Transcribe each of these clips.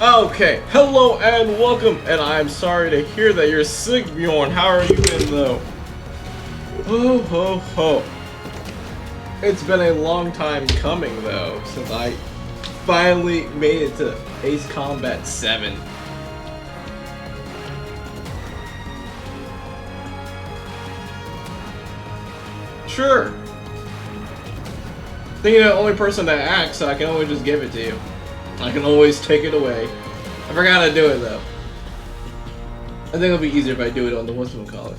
Okay, hello and welcome, and I'm sorry to hear that you're sick, Bjorn. How are you been, though? Ho ho ho. It's been a long time coming, though, since I finally made it to Ace Combat 7. Sure. I think you're the only person that acts, so I can always just give it to you. I can always take it away. I forgot how to do it though. I think it'll be easier if I do it on the whatchamacallit.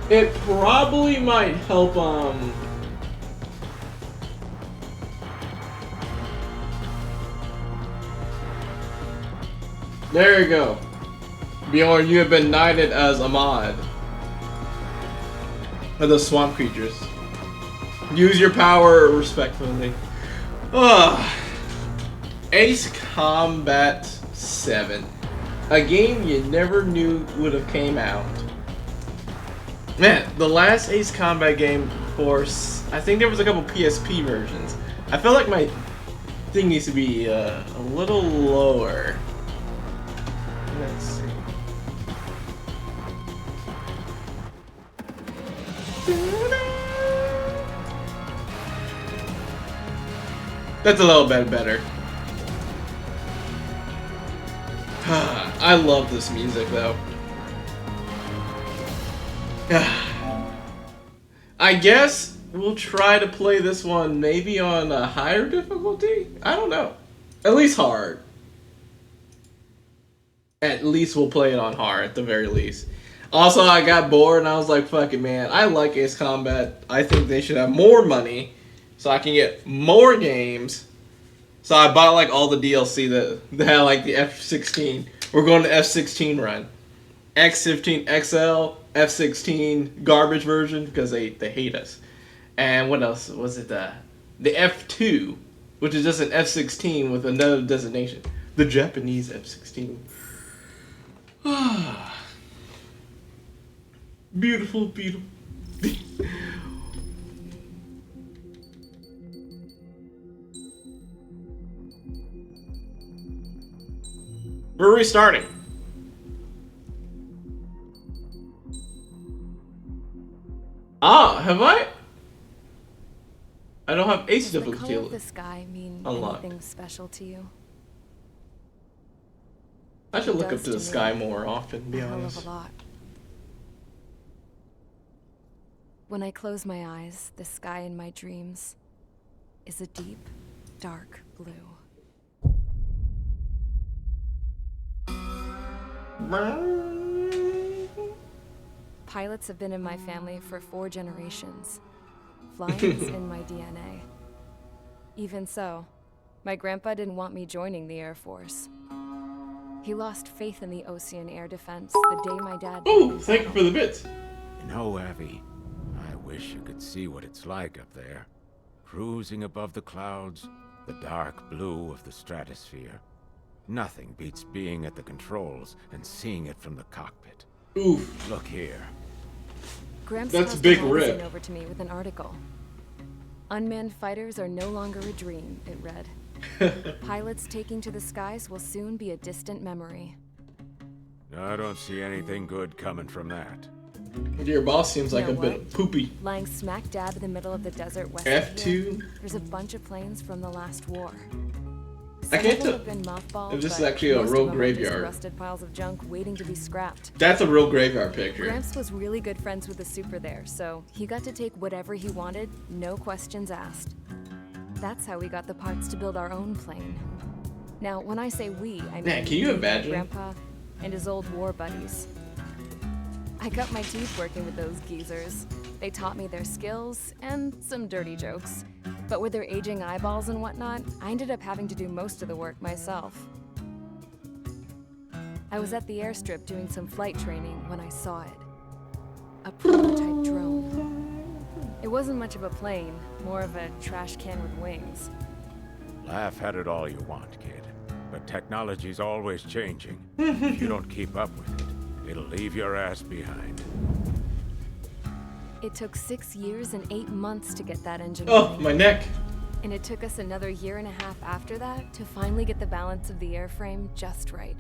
It probably might help, There you go. Bjorn, you have been knighted as a mod. Of the swamp creatures. Use your power respectfully. Ace Combat 7. A game you never knew would have came out. Man, the last Ace Combat game, of course, I think there was a couple PSP versions. I feel like my thing needs to be a little lower. Let's see. That's a little bit better. I love this music though. I guess we'll try to play this one maybe on a higher difficulty? I don't know. At least hard. At least we'll play it on hard at the very least. Also, I got bored and I was like, fuck it, man. I like Ace Combat. I think they should have more money so I can get more games. So I bought like all the DLC that had like the F-16. We're going to F-16 run. X-15 XL, F-16 garbage version because they hate us. And what else was it? The F-2, which is just an F-16 with another designation. The Japanese F-16. Beautiful, beautiful. We're restarting. Ah, have I? I don't have Ace difficulty. Does the color of the sky mean unlocked. anything special to you? I should look up Does to the me sky more often, to be a hell honest. of a lot. When I close my eyes, the sky in my dreams is a deep, dark blue. Pilots have been in my family for 4 generations. Flying is in my DNA. Even so, My grandpa didn't want me joining the Air Force. He lost faith in the Ocean Air Defense the day my dad... Oh, thank you for the bits. You know, Abby, I wish you could see what it's like up there. Cruising above the clouds, the dark blue of the stratosphere. Nothing beats being at the controls and seeing it from the cockpit. Oof. Look here. Gramps That's a passed big a magazine rip. over to me with an article. Unmanned fighters are no longer a dream, it read. Pilots taking to the skies will soon be a distant memory. I don't see anything good coming from that. Your boss seems like You a know bit what? poopy. Lying smack dab in the middle of the desert west of here, F2? there's a bunch of planes from the last war. I Some can't of them tell have been mothballed, if this is but actually a most of real them are just graveyard. rusted piles of junk waiting to be scrapped. That's a real graveyard picture. Gramps was really good friends with the super there, so he got to take whatever he wanted, no questions asked. That's how we got the parts to build our own plane. Now, when I say we, I mean Man, can you me, imagine? Grandpa and his old war buddies. I cut my teeth working with those geezers. They taught me their skills and some dirty jokes. But with their aging eyeballs and whatnot, I ended up having to do most of the work myself. I was at the airstrip doing some flight training when I saw it. A prototype drone. It wasn't much of a plane, more of a trash can with wings. Laugh at it all you want, kid. But technology's always changing. If you don't keep up with it, it'll leave your ass behind. It took 6 years and 8 months to get that engine Oh, running. my neck. And it took us another year and a half after that to finally get the balance of the airframe just right.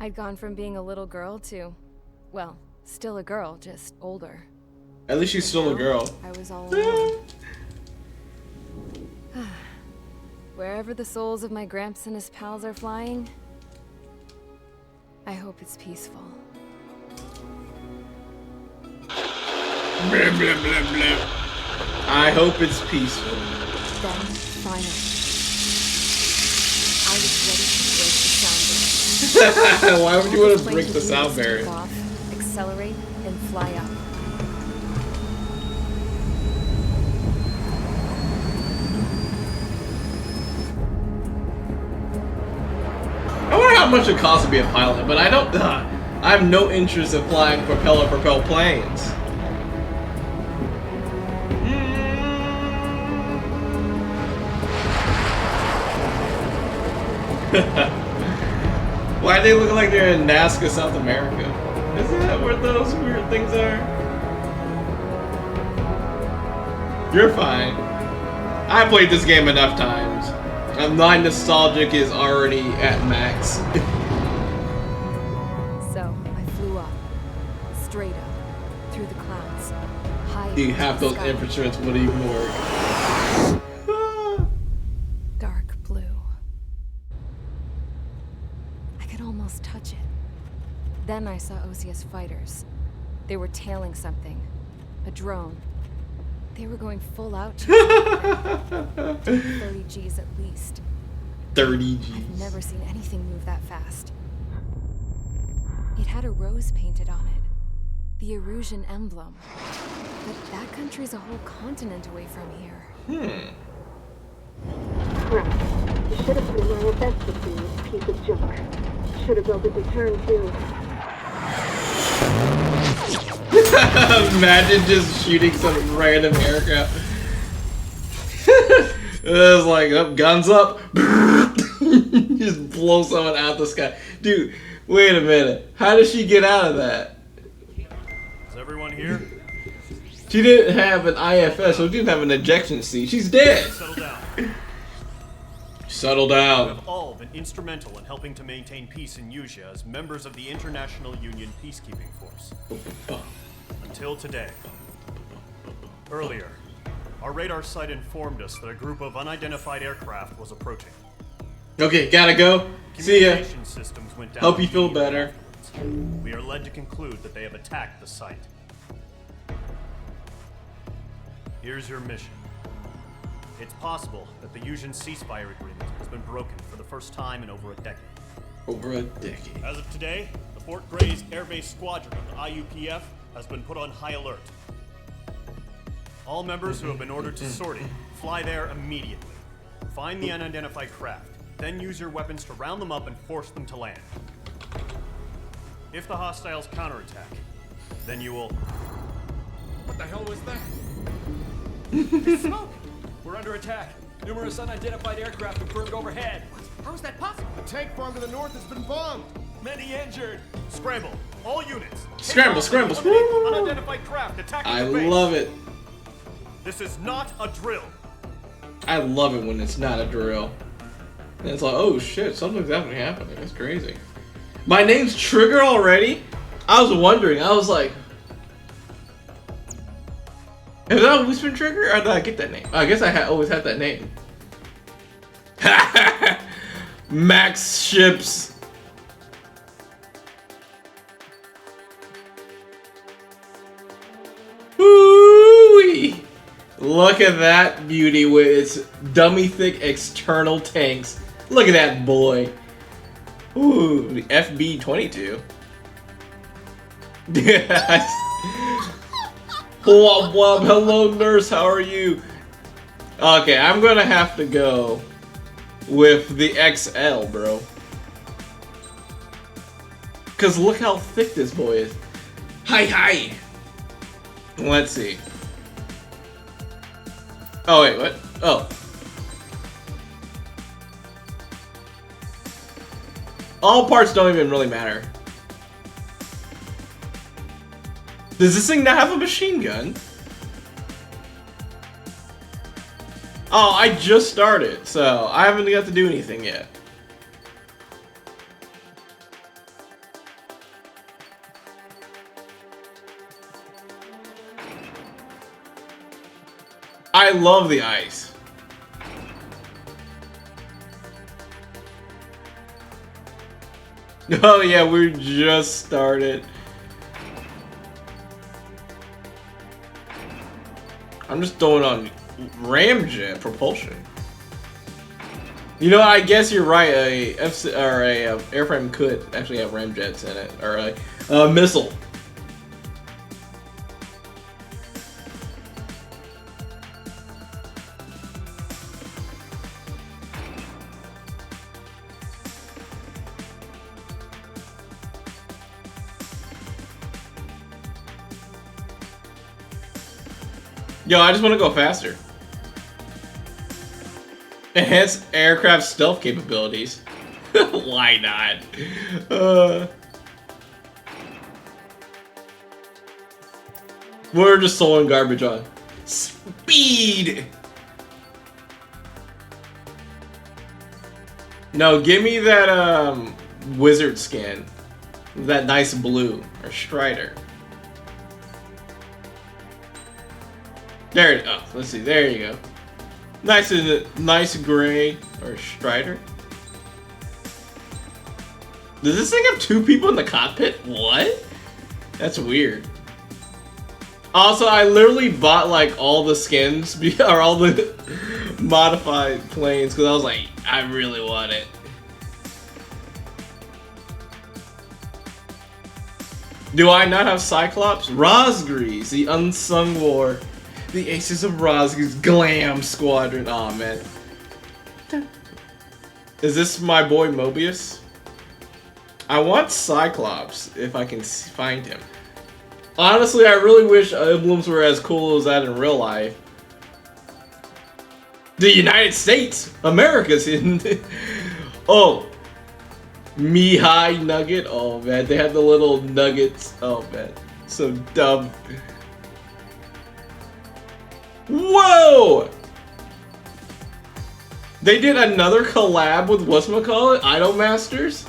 I'd gone from being a little girl to, well, still a girl, just older. At least she's still a Now, girl. I was all alone. Wherever the souls of my Gramps and his pals are flying, I hope it's peaceful. Blah, blah, blah, blah. I hope it's peaceful. Then, finally, I was ready to break the sound barrier. Why would you want to Plane break the could sound take barrier? off, accelerate, and fly up. I wonder how much it costs to be a pilot, but I don't. I have no interest in flying propelled planes. Why do they look like they're in Nazca, South America? Isn't that where those weird things are? You're fine. I played this game enough times. My nostalgic is already at max. So, I flew up. Straight up. Through the clouds. High You into have the those sky. instruments wouldn't even work. Dark blue. I could almost touch it. Then I saw Osius fighters. They were tailing something. A drone. They were going full out. 30 G's at least. 30 I've G's. never seen anything move that fast. It had a rose painted on it. The Erusian emblem. But that country's a whole continent away from here. Crap. You should have put in my events with me, you piece of junk. Should have built a return too. Imagine just shooting some random aircraft. It was like, oh, guns up. Just blow someone out the sky. Dude, wait a minute. How did she get out of that? Is everyone here? She didn't have an IFS, so she didn't have an ejection seat. She's dead. Settle down. Settle You down. have all been instrumental in helping to maintain peace in Usea as members of the International Union Peacekeeping Force. Until today. Earlier, our radar site informed us that a group of unidentified aircraft was approaching. Okay, gotta go. See ya. Communication systems went down. Hope you feel immediately better. afterwards. We are led to conclude that they have attacked the site. Here's your mission. It's possible that the Usian ceasefire agreement has been broken for the first time in over a decade. Over a decade. As of today, the Fort Grays Air Base Squadron of the IUPF has been put on high alert. All members who have been ordered to sortie, fly there immediately. Find the unidentified craft, then use your weapons to round them up and force them to land. If the hostiles counterattack, then you will... What the hell was that? It's smoke! We're under attack. Numerous unidentified aircraft confirmed overhead. How is that possible? The tank farm to the north has been bombed. Many injured. Scramble, all units. Take Scramble, off scramble, and eliminate scramble. unidentified craft attacking I the base. love it. This is not a drill. I love it when it's not a drill. And it's like, oh shit, something's actually happening. That's crazy. My name's Trigger already? I was wondering. I was like, is that always been Trigger, or did I get that name? I guess I always had that name. Max ships. Woo-wee. Look at that beauty with its dummy thick external tanks. Look at that boy. Ooh, the FB-22. Yes. Whoop, whoop. Hello, nurse. How are you? Okay, I'm gonna have to go with the XL, bro. Cause look how thick this boy is. Hi. Let's see. Oh wait, what? Oh. All parts don't even really matter. Does this thing not have a machine gun? Oh, I just started, so I haven't got to do anything yet. I love the ice. Oh yeah, we just started. I'm just throwing on ramjet propulsion. You know, I guess you're right. A airframe could actually have ramjets in it, or a missile. Yo, I just want to go faster. Enhance aircraft stealth capabilities. Why not? We're just throwing garbage on. Speed! No, give me that wizard skin. That nice blue. Or Strider. There it is. Oh, let's see. There you go. Nice gray or Strider. Does this thing have two people in the cockpit? What? That's weird. Also, I literally bought like all the skins or all the modified planes because I was like, I really want it. Do I not have Cyclops? Rosgrees, the unsung war. The Aces of Rosgrees Glam Squadron. Aw, oh, man. Is this my boy Mobius? I want Cyclops if I can find him. Honestly, I really wish emblems were as cool as that in real life. The United States! America's in. Oh. Mihai Nugget. Oh, man. They had the little nuggets. Oh, man. So dumb. Whoa! They did another collab with whatchamacallit? Idolmasters?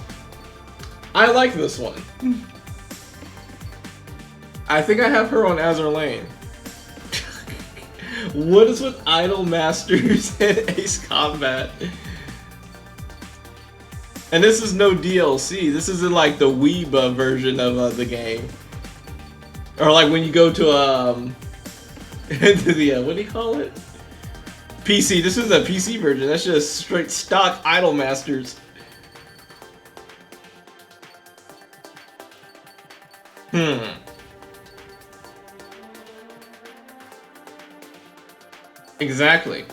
I like this one. I think I have her on Azur Lane. What is with Idolmasters and Ace Combat? And this is no DLC. This isn't like the Weeba version of the game. Or like when you go to into the what do you call it? PC. This is a PC version. That's just straight stock Idolmasters. Exactly.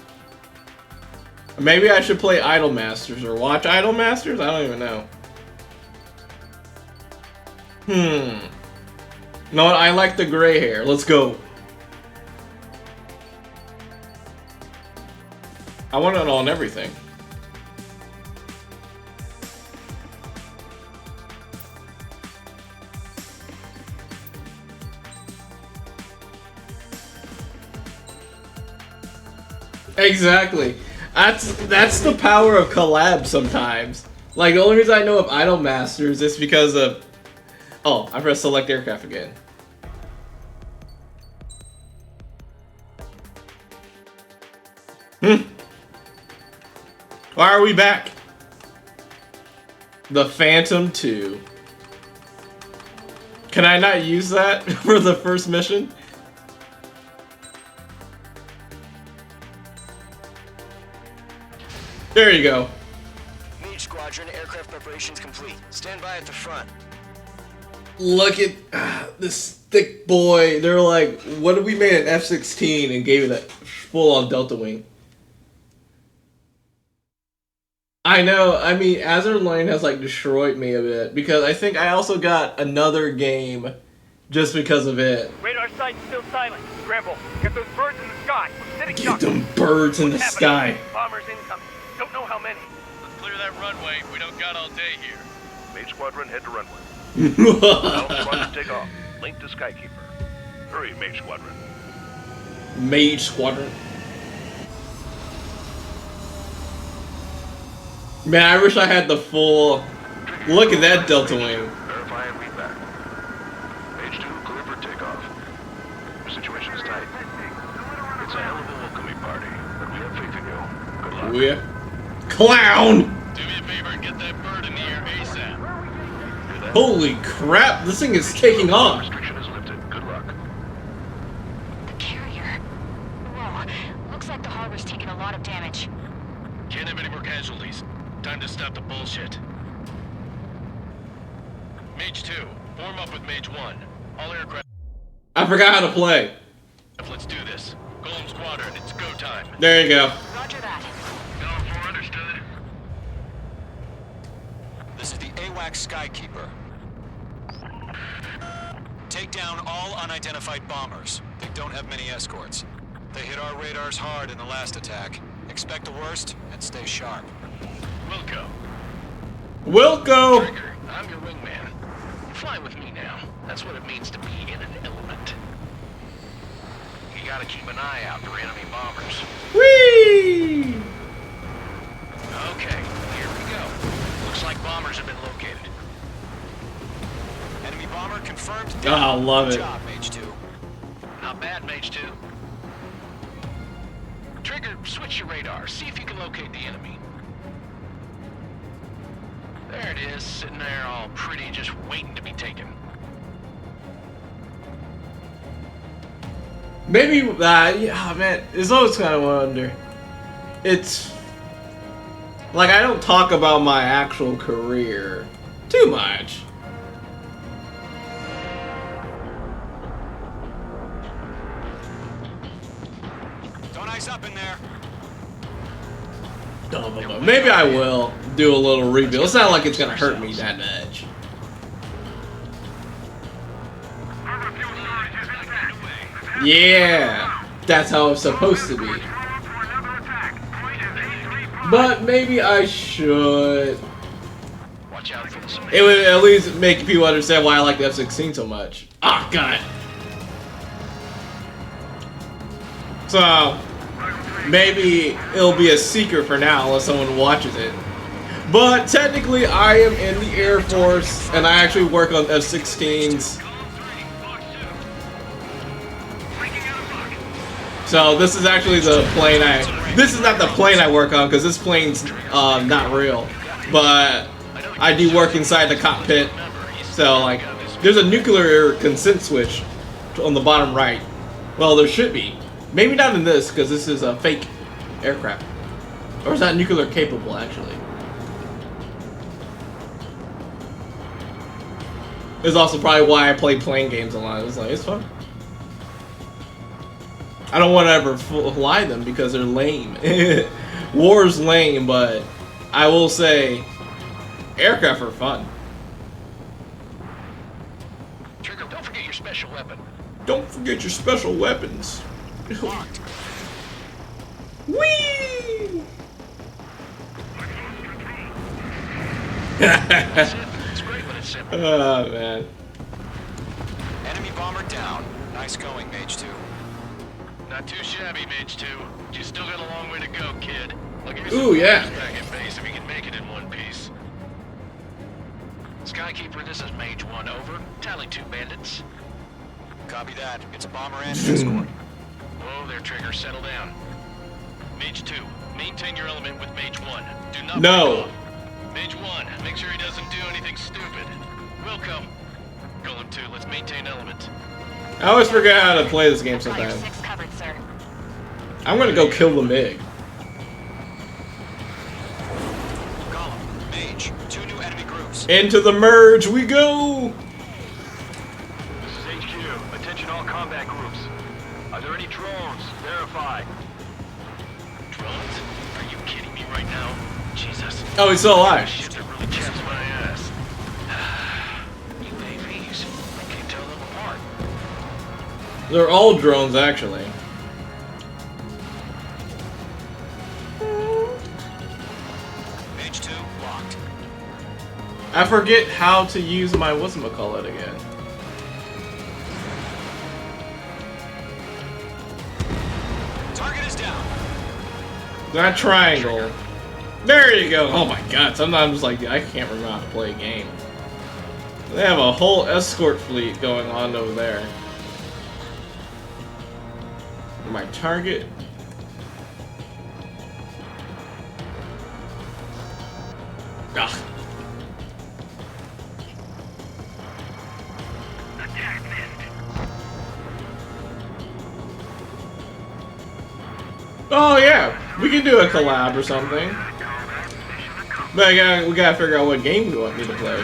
Maybe I should play Idolmasters or watch Idolmasters? I don't even know. No, I like the gray hair. Let's go. I want it on everything. Exactly. That's the power of collab sometimes. Like, the only reason I know of Idolmasters is because of... Oh, I pressed select aircraft again. Why are we back? The Phantom 2. Can I not use that for the first mission? There you go. Mage Squadron, aircraft preparations complete. Stand by at the front. Look at this thick boy. They're like, what if we made an F-16 and gave it a full-on Delta Wing? I know. I mean, Azure Lane has like destroyed me a bit because I think I also got another game just because of it. Radar site's still silent. Scramble. Get those birds in the sky. We're sitting Get ducks. them birds in the sky. Bombers incoming. Don't know how many. Let's clear that runway. We don't got all day here. Mage Squadron, head to runway. Alpha Squadron, take off. Link to Skykeeper. Hurry, Mage Squadron. Mage Squadron. Man, I wish I had the full... Look at that Delta Wing. Verify and read back. Mage 2, clear for takeoff. Your situation is tight. It's a hell of a welcoming party, but we have faith in you. Good luck. Oh yeah. Clown! Do me a favor and get that bird in the air ASAP. Holy crap, this thing is taking off. Restriction is lifted. Good luck. The carrier. Whoa, looks like the harbor's taken a lot of damage. Can't have any more casualties. Time to stop the bullshit. Mage 2, form up with Mage 1. All aircraft... I forgot how to play. Let's do this. Golem Squadron, it's go time. There you go. Roger that. Going for understood. This is the AWACS Skykeeper. Take down all unidentified bombers. They don't have many escorts. They hit our radars hard in the last attack. Expect the worst and stay sharp. Wilco. Wilco! Trigger, I'm your wingman. Fly with me now. That's what it means to be in an element. You gotta keep an eye out for enemy bombers. Whee! Okay, here we go. Looks like bombers have been located. Enemy bomber confirmed. Ah, love Good it. job, Mage 2. Not bad, Mage 2. Trigger, switch your radar. See if you can locate the enemy. There it is, sitting there all pretty, just waiting to be taken. Maybe, yeah, man, it's always kind of wonder. It's, like, I don't talk about my actual career too much. Don't ice up in there. Maybe I will do a little rebuild. It's not like it's gonna hurt me that much. Yeah, that's how it's supposed to be. But maybe I should. Watch out for the It would at least make people understand why I like the F-16 so much. Ah, God. So, maybe it'll be a secret for now unless someone watches it. But technically, I am in the Air Force, and I actually work on F-16s. So this is actually the plane this is not the plane I work on, because this plane's not real. But I do work inside the cockpit. So, like, there's a nuclear consent switch on the bottom right. Well, there should be. Maybe not in this, because this is a fake aircraft. Or is that nuclear capable, actually? It's also probably why I play plane games a lot. It's like, it's fun. I don't want to ever fly them because they're lame. War's lame, but I will say aircraft are fun. Trigger, don't forget your special weapon. Don't forget your special weapons. Locked. Whee! It's great when it's simple. Oh man. Enemy bomber down. Nice going, Mage 2. Not too shabby, Mage 2. You still got a long way to go, kid. I'll give you Ooh, yeah. back at base if you can make it in one piece. Skykeeper, this is Mage 1, over. Tally 2 bandits. Copy that. It's a bomber and an escort. Whoa there, Trigger. Settle down. Mage 2, maintain your element with Mage 1. Do not No. break off. Mage 1, make sure he doesn't do anything stupid. Welcome. Golem 2, let's maintain element. I always forget how to play this game sometimes. 6 covered, sir. I'm gonna go kill the MiG. Golem, Mage, 2 new enemy groups. Into the merge we go! This is HQ. Attention all combat groups. Are there any drones? Verify. Drones? Are you kidding me right now? Jesus. Oh, he's still alive. Shit that really chaps my ass. UAVs. I can't tell them apart. They're all drones, actually. Mage 2, locked. I forget how to use my whatchamacallit again. Target is down. That triangle. There you go. Oh my god, sometimes like I can't remember how to play a game. They have a whole escort fleet going on over there. My target. Ugh. Oh yeah, we can do a collab or something. But we gotta figure out what game we want me to play.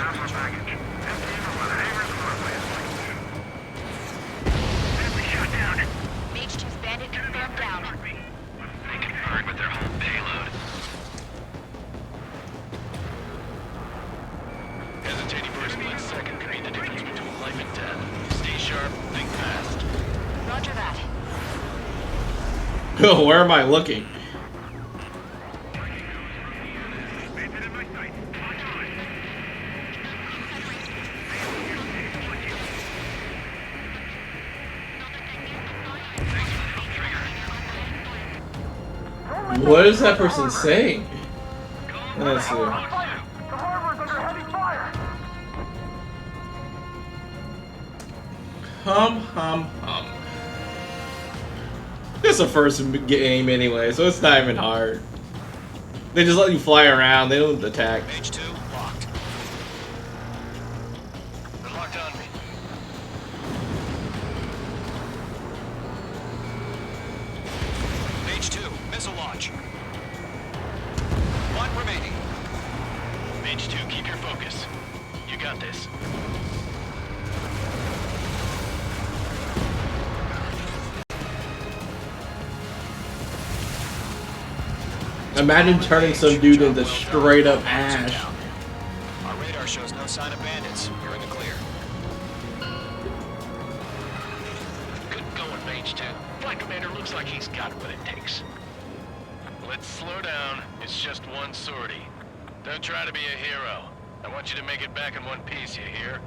Mage 2's bandit confirmed down. They can burn with their whole payload. Hesitating for a split second could be the difference between life and death. Stay sharp, think fast. Roger that. Oh, where am I looking? What is that person saying? Let's see. The harbor's under heavy fire! Hum. This is the first game anyway, so it's not even hard. They just let you fly around, they don't attack. Mage 2, locked. They're locked on me. Mage 2, missile launch. 1 remaining. Mage 2, keep your focus. You got this. Imagine turning some dude into straight up ash. Our radar shows no sign of bandits. You're in the clear. Good going, Mage 2. Flight Commander looks like he's got what it takes. Let's slow down. It's just one sortie. Don't try to be a hero. I want you to make it back in one piece, you hear?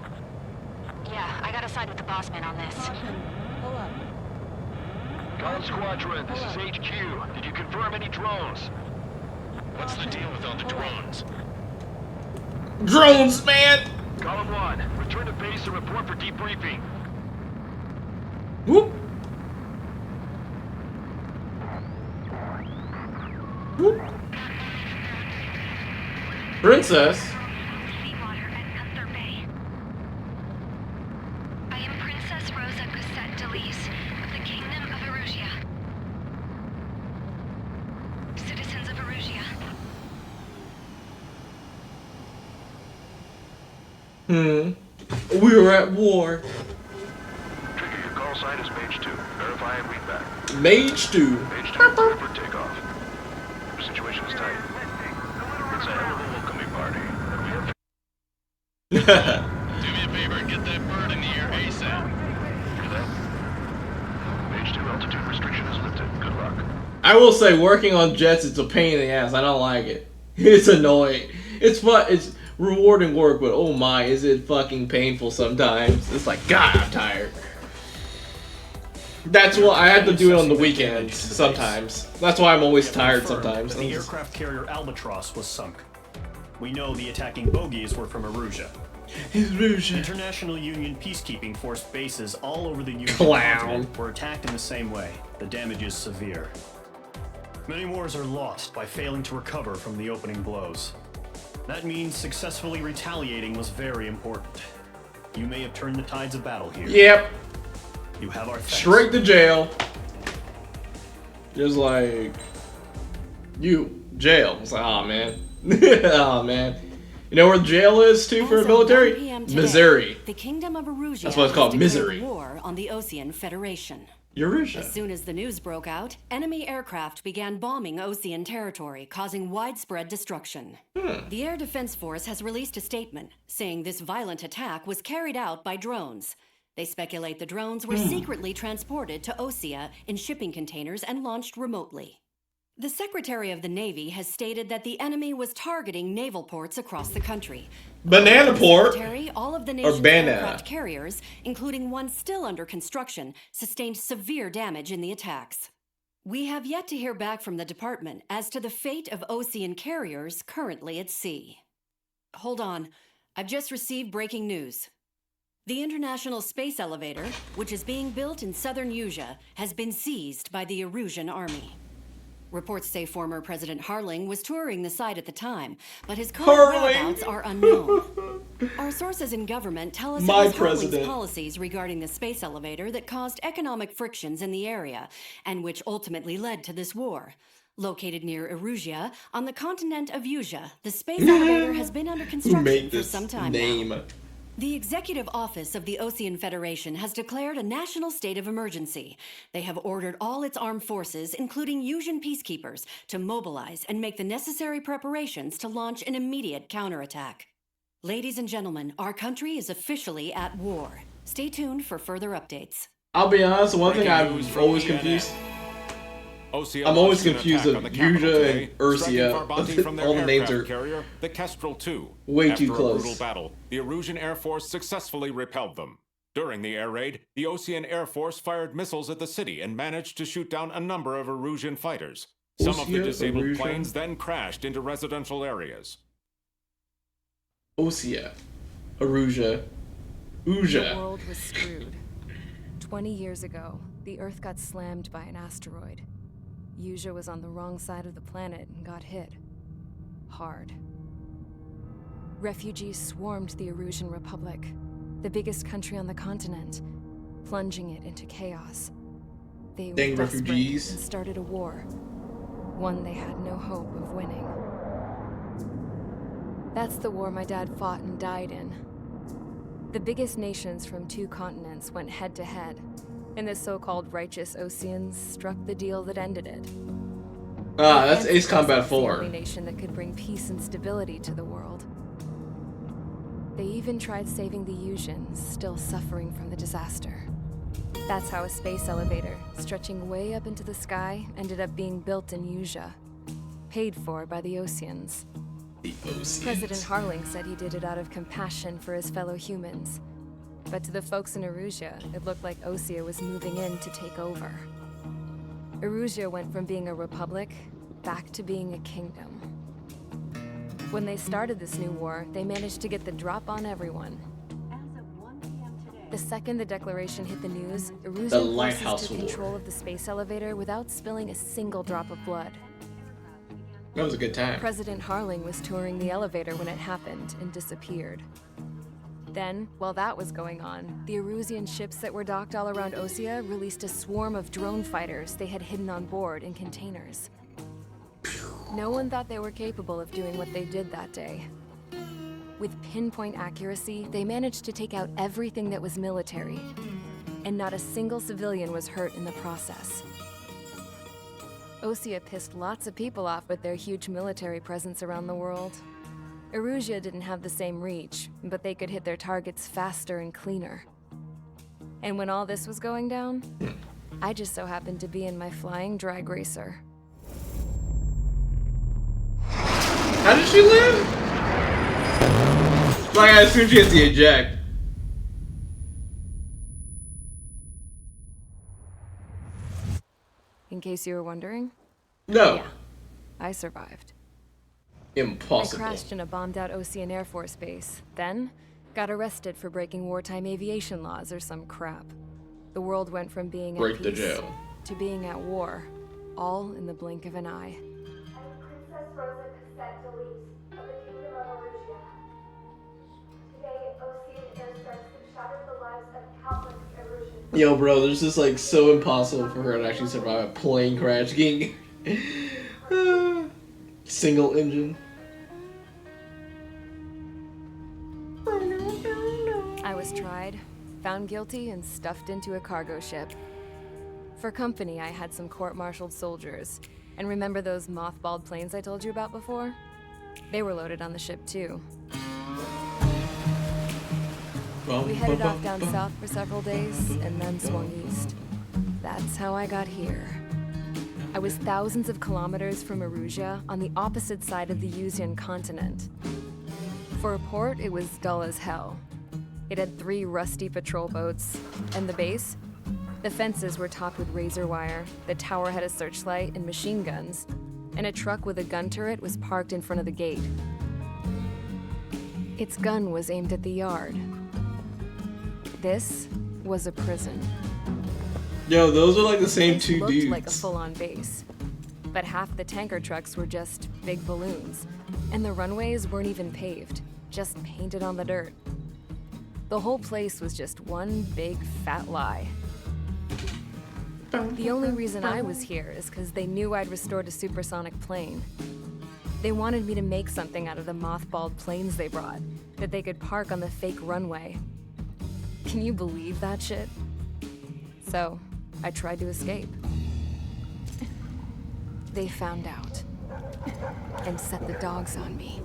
Yeah, I gotta side with the boss man on this. Golem Squadron, this is HQ. Did you confirm any drones? What's the deal with all the drones? Drones, man! Column 1, return to base and report for debriefing. Whoop. Whoop. Princess. Seawater at Gunther Bay. I am Princess Rosa Gusset Delise of the Kingdom of Erusia. Citizens of Erusia. We were at war. Trigger, your call sign is Mage 2. Verify and read back. Mage 2. Mage 2, clear for takeoff. Situation tight. It's a hell of a welcoming party, and we have... Do me a favor and get that bird in the air ASAP. Hear that? Page 2 altitude restriction is lifted. Good luck. I will say, working on jets, it's a pain in the ass. I don't like it. It's annoying. It's fun. It's rewarding work, but oh my, is it fucking painful sometimes. It's like, God, I'm tired. That's why I have to do it on the weekends sometimes. That's why I'm always tired sometimes. The aircraft carrier Albatross was sunk. We know the attacking bogies were from Erusia. International Union peacekeeping force bases all over the Union continent were attacked in the same way. The damage is severe. Many wars are lost by failing to recover from the opening blows. That means successfully retaliating was very important. You may have turned the tides of battle here. Yep. You have our thanks. Straight to jail. Just like jail. It's like, oh man. Oh man. You know where jail is too for the military? Today, Missouri. The Kingdom of Erusia That's what it's called, Misery. War on the Osean Federation. Erusia. As soon as the news broke out, enemy aircraft began bombing Osean territory, causing widespread destruction. The Air Defense Force has released a statement saying this violent attack was carried out by drones. They speculate the drones were secretly transported to Osea in shipping containers and launched remotely. The Secretary of the Navy has stated that the enemy was targeting naval ports across the country. Banana port? All of the nation's aircraft carriers, including one still under construction, sustained severe damage in the attacks. We have yet to hear back from the department as to the fate of Osean carriers currently at sea. Hold on. I've just received breaking news. The International Space Elevator, which is being built in southern Usea, has been seized by the Erusian army. Reports say former President Harling was touring the site at the time, but his current whereabouts are unknown. Our sources in government tell us it was Harling's policies regarding the space elevator that caused economic frictions in the area, and which ultimately led to this war. Located near Erusia, on the continent of Usea, the space elevator has been under construction for some time now. The Executive Office of the Osean Federation has declared a national state of emergency. They have ordered all its armed forces, including Usian peacekeepers, to mobilize and make the necessary preparations to launch an immediate counterattack. Ladies and gentlemen, our country is officially at war. Stay tuned for further updates. I'll be honest, one thing I'm always confused. I'm always confused of Usea and Erusia. All the names are carrier, the Kestrel II. way too close. After a brutal battle, the Erusian Air Force successfully repelled them. During the air raid, the Osean Air Force fired missiles at the city and managed to shoot down a number of Erusian fighters. Some of the disabled planes then crashed into residential areas. Osea. Erusia. Usea. The world was screwed. 20 years ago, the Earth got slammed by an asteroid. Usea was on the wrong side of the planet and got hit. Hard. Refugees swarmed the Erusian Republic, the biggest country on the continent, plunging it into chaos. They were desperate refugees. And started a war. One they had no hope of winning. That's the war my dad fought and died in. The biggest nations from 2 continents went head-to-head, and the so-called righteous Oseans struck the deal that ended it. Ah, that's Ace Combat 4. The only nation that could bring peace and stability to the world. They even tried saving the Usians, still suffering from the disaster. That's how a space elevator, stretching way up into the sky, ended up being built in Usea, paid for by the Oseans. The Oseans. President Harling said he did it out of compassion for his fellow humans. But to the folks in Erusia, it looked like Osea was moving in to take over. Erusia went from being a republic back to being a kingdom. When they started this new war, they managed to get the drop on everyone. The second the declaration hit the news, Erusian forces took control of the space elevator without spilling a single drop of blood. That was a good time. President Harling was touring the elevator when it happened and disappeared. Then, while that was going on, the Erusian ships that were docked all around Osea released a swarm of drone fighters they had hidden on board in containers. No one thought they were capable of doing what they did that day. With pinpoint accuracy, they managed to take out everything that was military, and not a single civilian was hurt in the process. Osea pissed lots of people off with their huge military presence around the world. Erusea didn't have the same reach, but they could hit their targets faster and cleaner. And when all this was going down, I just so happened to be in my flying drag racer. How did she live? Like, I assume she has to eject. In case you were wondering? No. Yeah, I survived. Impossible. I crashed in a bombed-out Osean Air Force base, then got arrested for breaking wartime aviation laws or some crap. The world went from being at Break the peace jail. to being at war, all in the blink of an eye. Princess Rosa Cassette Delise of the Kingdom of Erusea. Today, Osean airstrikes have shattered the lives of countless Erusians. Yo, bro, this is like so impossible for her to actually survive a plane crash. Getting single engine. I was tried, found guilty, and stuffed into a cargo ship. For company, I had some court-martialed soldiers. And remember those mothballed planes I told you about before? They were loaded on the ship, too. We headed off down south for several days, and then swung east. That's how I got here. I was thousands of kilometers from Erusea, on the opposite side of the Yuzian continent. For a port, it was dull as hell. It had 3 rusty patrol boats, and the base? The fences were topped with razor wire, the tower had a searchlight and machine guns, and a truck with a gun turret was parked in front of the gate. Its gun was aimed at the yard. This was a prison. Yo, those are like the same It two looked dudes. like a full-on base. But half the tanker trucks were just big balloons, and the runways weren't even paved, just painted on the dirt. The whole place was just one big fat lie. The only reason I was here is because they knew I'd restored a supersonic plane. They wanted me to make something out of the mothballed planes they brought, that they could park on the fake runway. Can you believe that shit? So, I tried to escape. They found out and set the dogs on me.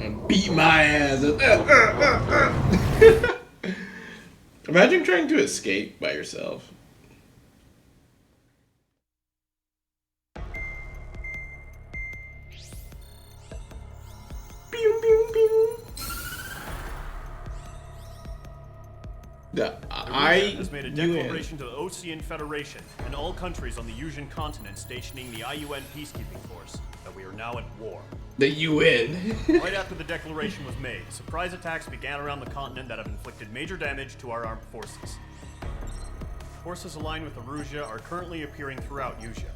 And beat my ass. Imagine trying to escape by yourself. Pew, pew, pew. Has made a declaration to the Osean Federation and all countries on the Yuzian continent stationing the IUN peacekeeping force that we are now at war. The UN. Right after the declaration was made, surprise attacks began around the continent that have inflicted major damage to our armed forces. Forces aligned with Erusea are currently appearing throughout Yusia.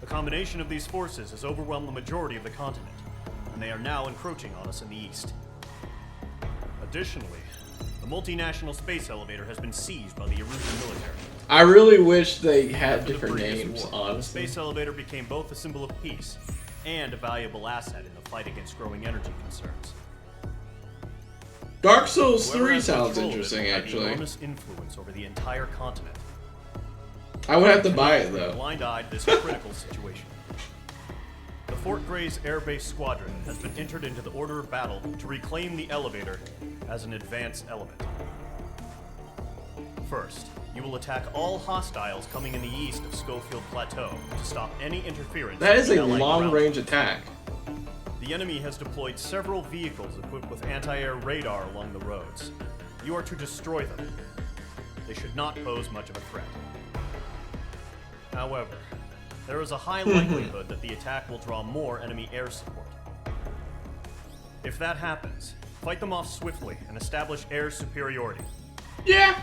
The combination of these forces has overwhelmed the majority of the continent, and they are now encroaching on us in the east. Additionally, the multinational space elevator has been seized by the Erusian military. I really wish they had After the different previous names, war, honestly. The space elevator became both a symbol of peace and a valuable asset in the fight against growing energy concerns. Dark Souls Whoever 3 has sounds control of it interesting, will have actually. enormous influence over the entire continent. I would have to buy it, though. Blind-eyed this critical situation. The Fort Gray's Air Base Squadron has been entered into the order of battle to reclaim the elevator as an advance element. First, you will attack all hostiles coming in the east of Schofield Plateau to stop any interference. That is with a Allied long-range ground. attack. The enemy has deployed several vehicles equipped with anti-air radar along the roads. You are to destroy them. They should not pose much of a threat. However, there is a high likelihood that the attack will draw more enemy air support. If that happens, fight them off swiftly and establish air superiority. Yeah.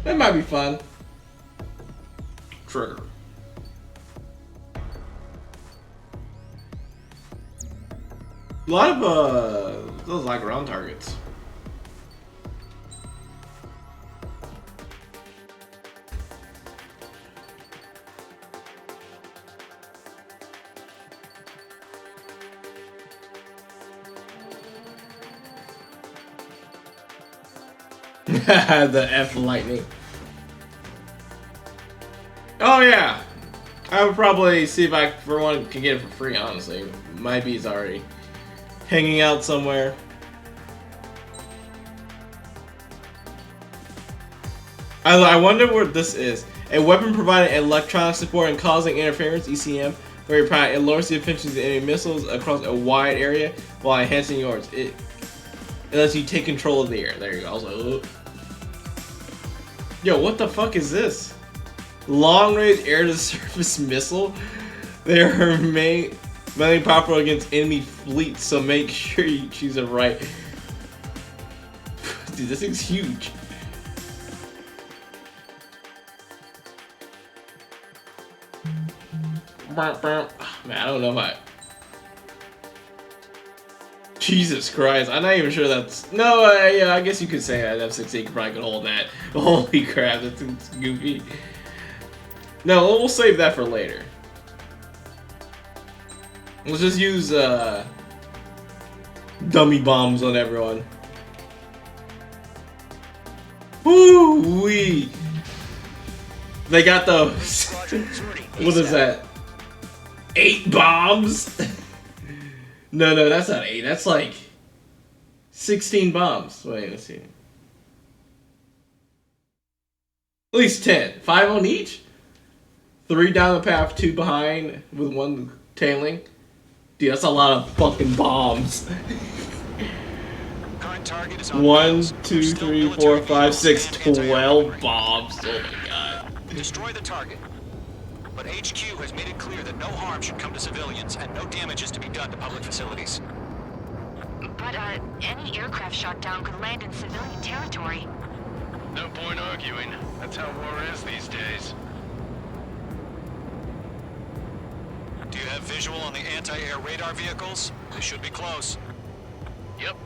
That might be fun. Trigger. A lot of those like ground targets. The F lightning. Oh yeah, I would probably see if I, for one, can get it for free. Honestly, my bee's already hanging out somewhere. I wonder what this is. A weapon providing electronic support and causing interference, ECM, where it lowers the efficiency of enemy missiles across a wide area while enhancing yours. It lets you take control of the air. There you go. I was like, ugh. Yo, what the fuck is this? Long-range air-to-surface missile. They are mainly popular against enemy fleets, so make sure you choose it right. Dude, this thing's huge. Man, I don't know if I... Jesus Christ, I'm not even sure that's... No, yeah, I guess you could say that F-16 probably could hold that. Holy crap, that's goofy. No, we'll save that for later. Let's just use dummy bombs on everyone. Woo-wee! They got those. What is that? 8 bombs? No, that's not 8. That's like 16 bombs. Wait, let's see. At least 10. 5 on each? 3 down the path, 2 behind, with 1 tailing. Dude, that's a lot of fucking bombs. 1, 2, 3, 4, 5, 6, 12 bombs. Oh my god. Destroy the target. But HQ has made it clear that no harm should come to civilians and no damage is to be done to public facilities. But, any aircraft shot down could land in civilian territory. No point arguing. That's how war is these days. Do you have visual on the anti-air radar vehicles? They should be close. Yep.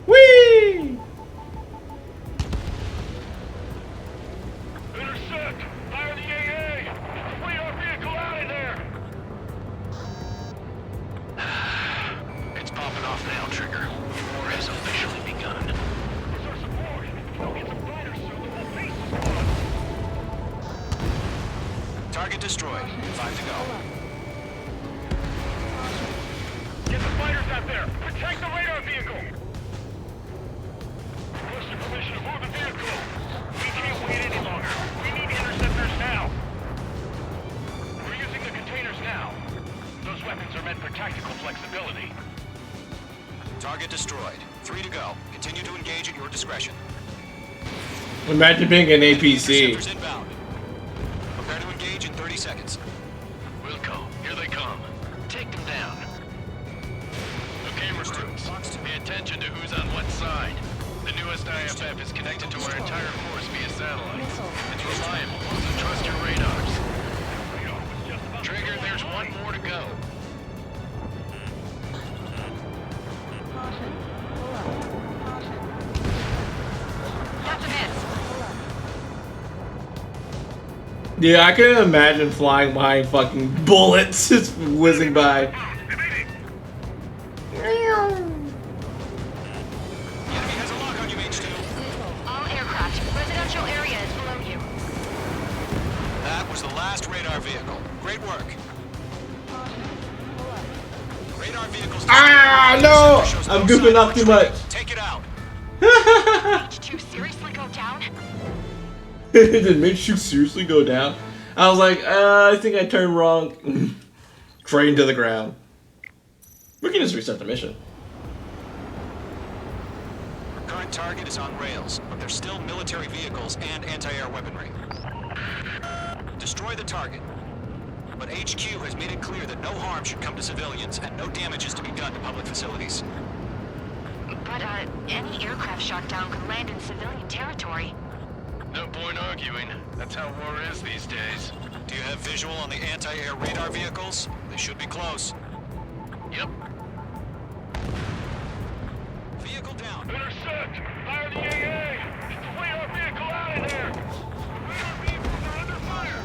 Whee! Intercept! Fire the AA! Flee our vehicle out of there! It's popping off now, Trigger. War has officially begun. Where's our support? Go get some fighters so the whole base is gone. Target destroyed. 5 to go. Get the fighters out there! Protect the radar vehicle! Request your permission to move the vehicle! We can't wait any longer. We need interceptors now! We're using the containers now. Those weapons are meant for tactical flexibility. Target destroyed. 3 to go. Continue to engage at your discretion. Imagine being an APC. Interceptors inbound. Prepare to engage in 30 seconds. Wilco, here they come. Take them down. No camera crews. Pay attention to who's on what side. The newest IFF is connected to our entire force via satellite. It's reliable, so trust your radars. Trigger, there's 1 more to go. That's a miss. Yeah, I can imagine flying behind fucking bullets just whizzing by. All aircraft. Residential area is below you. That was the last radar vehicle. Great work. Radar vehicles. Ah, no! I'm goofing up too much. Take it out. H2 seriously go down? Did Minshew seriously go down? I was like, I think I turned wrong. Train to the ground. We can just restart the mission. Our current target is on rails, but there's still military vehicles and anti-air weaponry. Destroy the target. But HQ has made it clear that no harm should come to civilians and no damage is to be done to public facilities. But, any aircraft shot down could land in civilian territory. No point arguing. That's how war is these days. Do you have visual on the anti-air radar vehicles? They should be close. Yep. Vehicle down. Intercept! Fire the AA! Flee our vehicle out of there! The radar vehicles are under fire!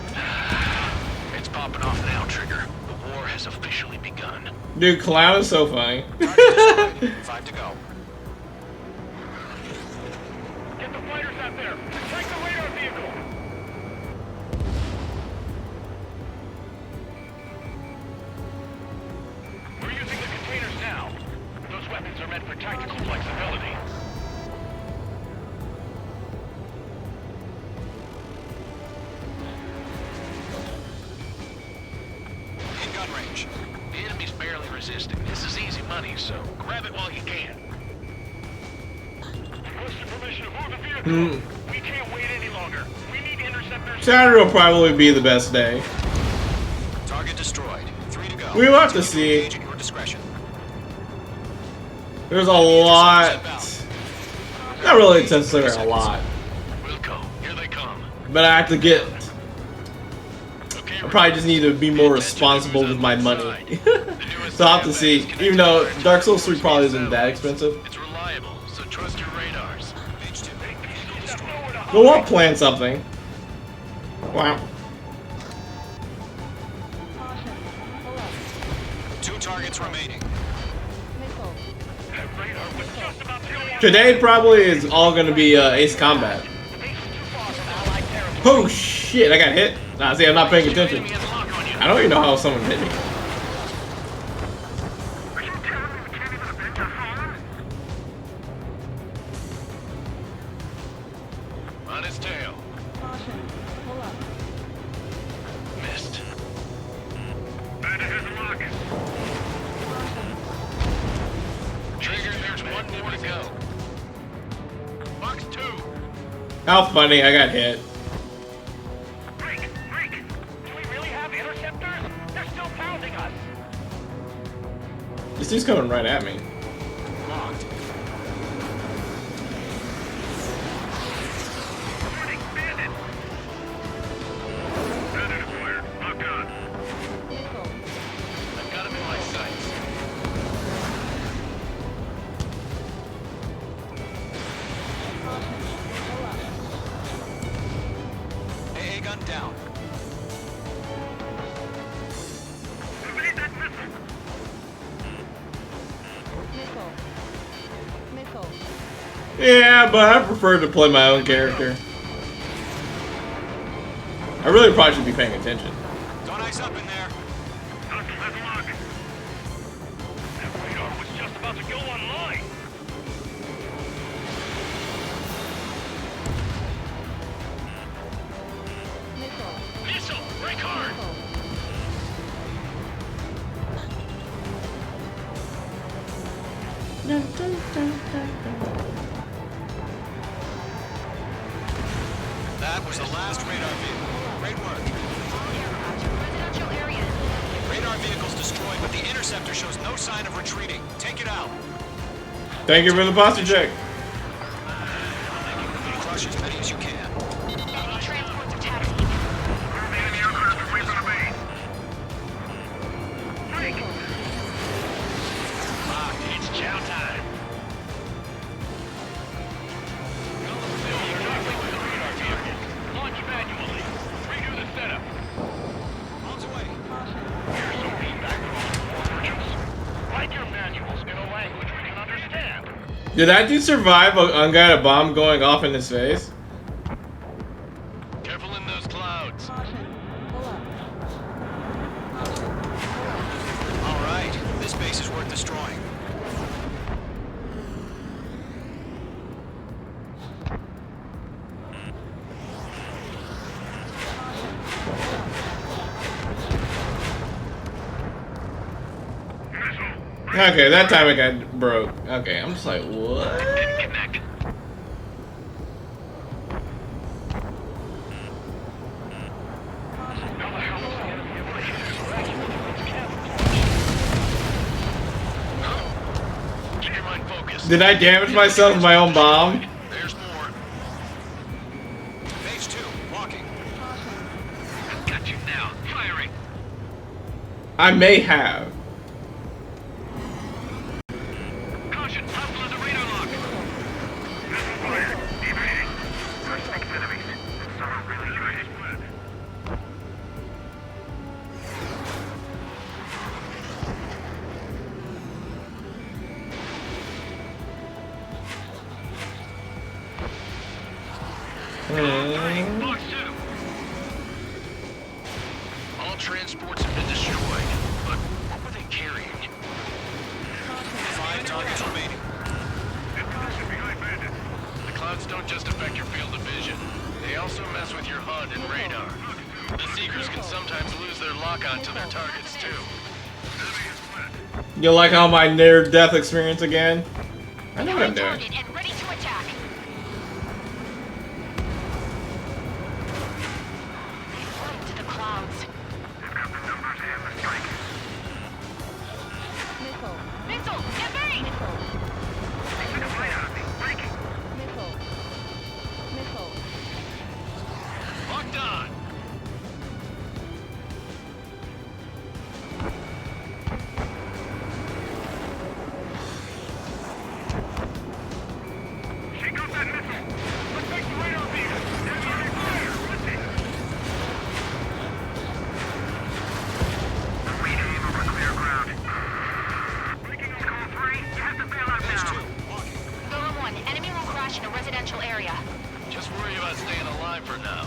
It's popping off now, Trigger. The war has officially begun. Dude, Clown is so funny. 5 to go. Get the fighters out there. Take the radar vehicle. We're using the containers now. Those weapons are meant for tactical flexibility. In gun range. The enemy's barely resisting. This is easy money, so grab it while you can. Requesting permission to move the vehicle. We can't wait any longer. We need interceptors. Saturday will probably be the best day. Target destroyed. 3 to go. We'll have to see. Engage at your discretion. There's a lot. Not really necessarily a lot. Wilco, here they come. But I have to get. I probably just need to be more responsible with my money. So I'll have to see. Even though Dark Souls 3 probably isn't that expensive. It's reliable, so trust your radars. But we'll plan something. Wow. 2 targets remaining. Today probably is all gonna be Ace Combat. Oh shit, I got hit. Nah, see, I'm not paying attention. I don't even know how someone hit me. On his tail. Missed. Trigger, there's one more to go. Box 2. How funny, I got hit. Do we really have interceptors? They're still pounding us. This dude's coming right at me. Locked. I've got him in my sights. AA gun down. Yeah, but I prefer to play my own character. I really probably should be paying attention. Don't ice up in there. That radar was just about to go online. Missile! Break hard! That was the last radar vehicle. Great work. Radar vehicle's destroyed, but the interceptor shows no sign of retreating. Take it out. Thank you for the posture check. Crush as many as you can. Enemy transports are taxiing. It's chow time. Launch manually. Redo the setup. On the way. Here's some feedback from all merchants. Write your manuals in a language we can understand. Did that dude survive a guy a bomb going off in his face? Careful in those clouds. All right. This base is worth destroying. Okay, that time it got broke. Okay, I'm just like, what? Connect. Keep your mind focused. Did I damage myself with my own bomb? There's more. Phase 2, walking. I've got you now. Firing. I may have. Caution. Hostile at the radar lock. All transports have been destroyed, but what were they carrying? 5 targets remaining. The clouds don't just affect your field of vision. They also mess with your HUD and radar. The Seekers can sometimes lose their lock-on to their targets, too. You like how my near-death experience again? I know what I'm doing. And ready to attack. Flying to the clouds. Missile! Evade! Locked on! Golem 1, enemy will crash in a residential area. Just worry about staying alive for now.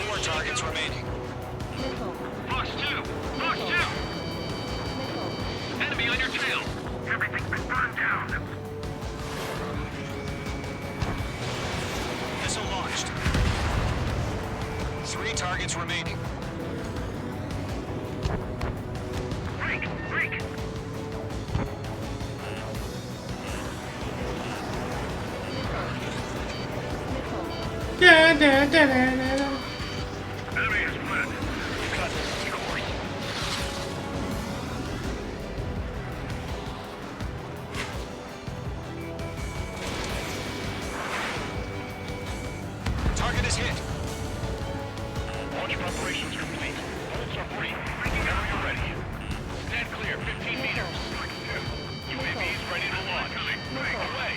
4 targets remaining. Fox 2! Fox 2! Enemy on your tail! Everything's been burned down! Missile launched. 3 targets remaining. Break! Enemy is fled. Cut this course. Target is hit. Launch preparations complete. Bolts are free. Area ready. Stand clear, 15 meters. UAVs ready to launch. Away.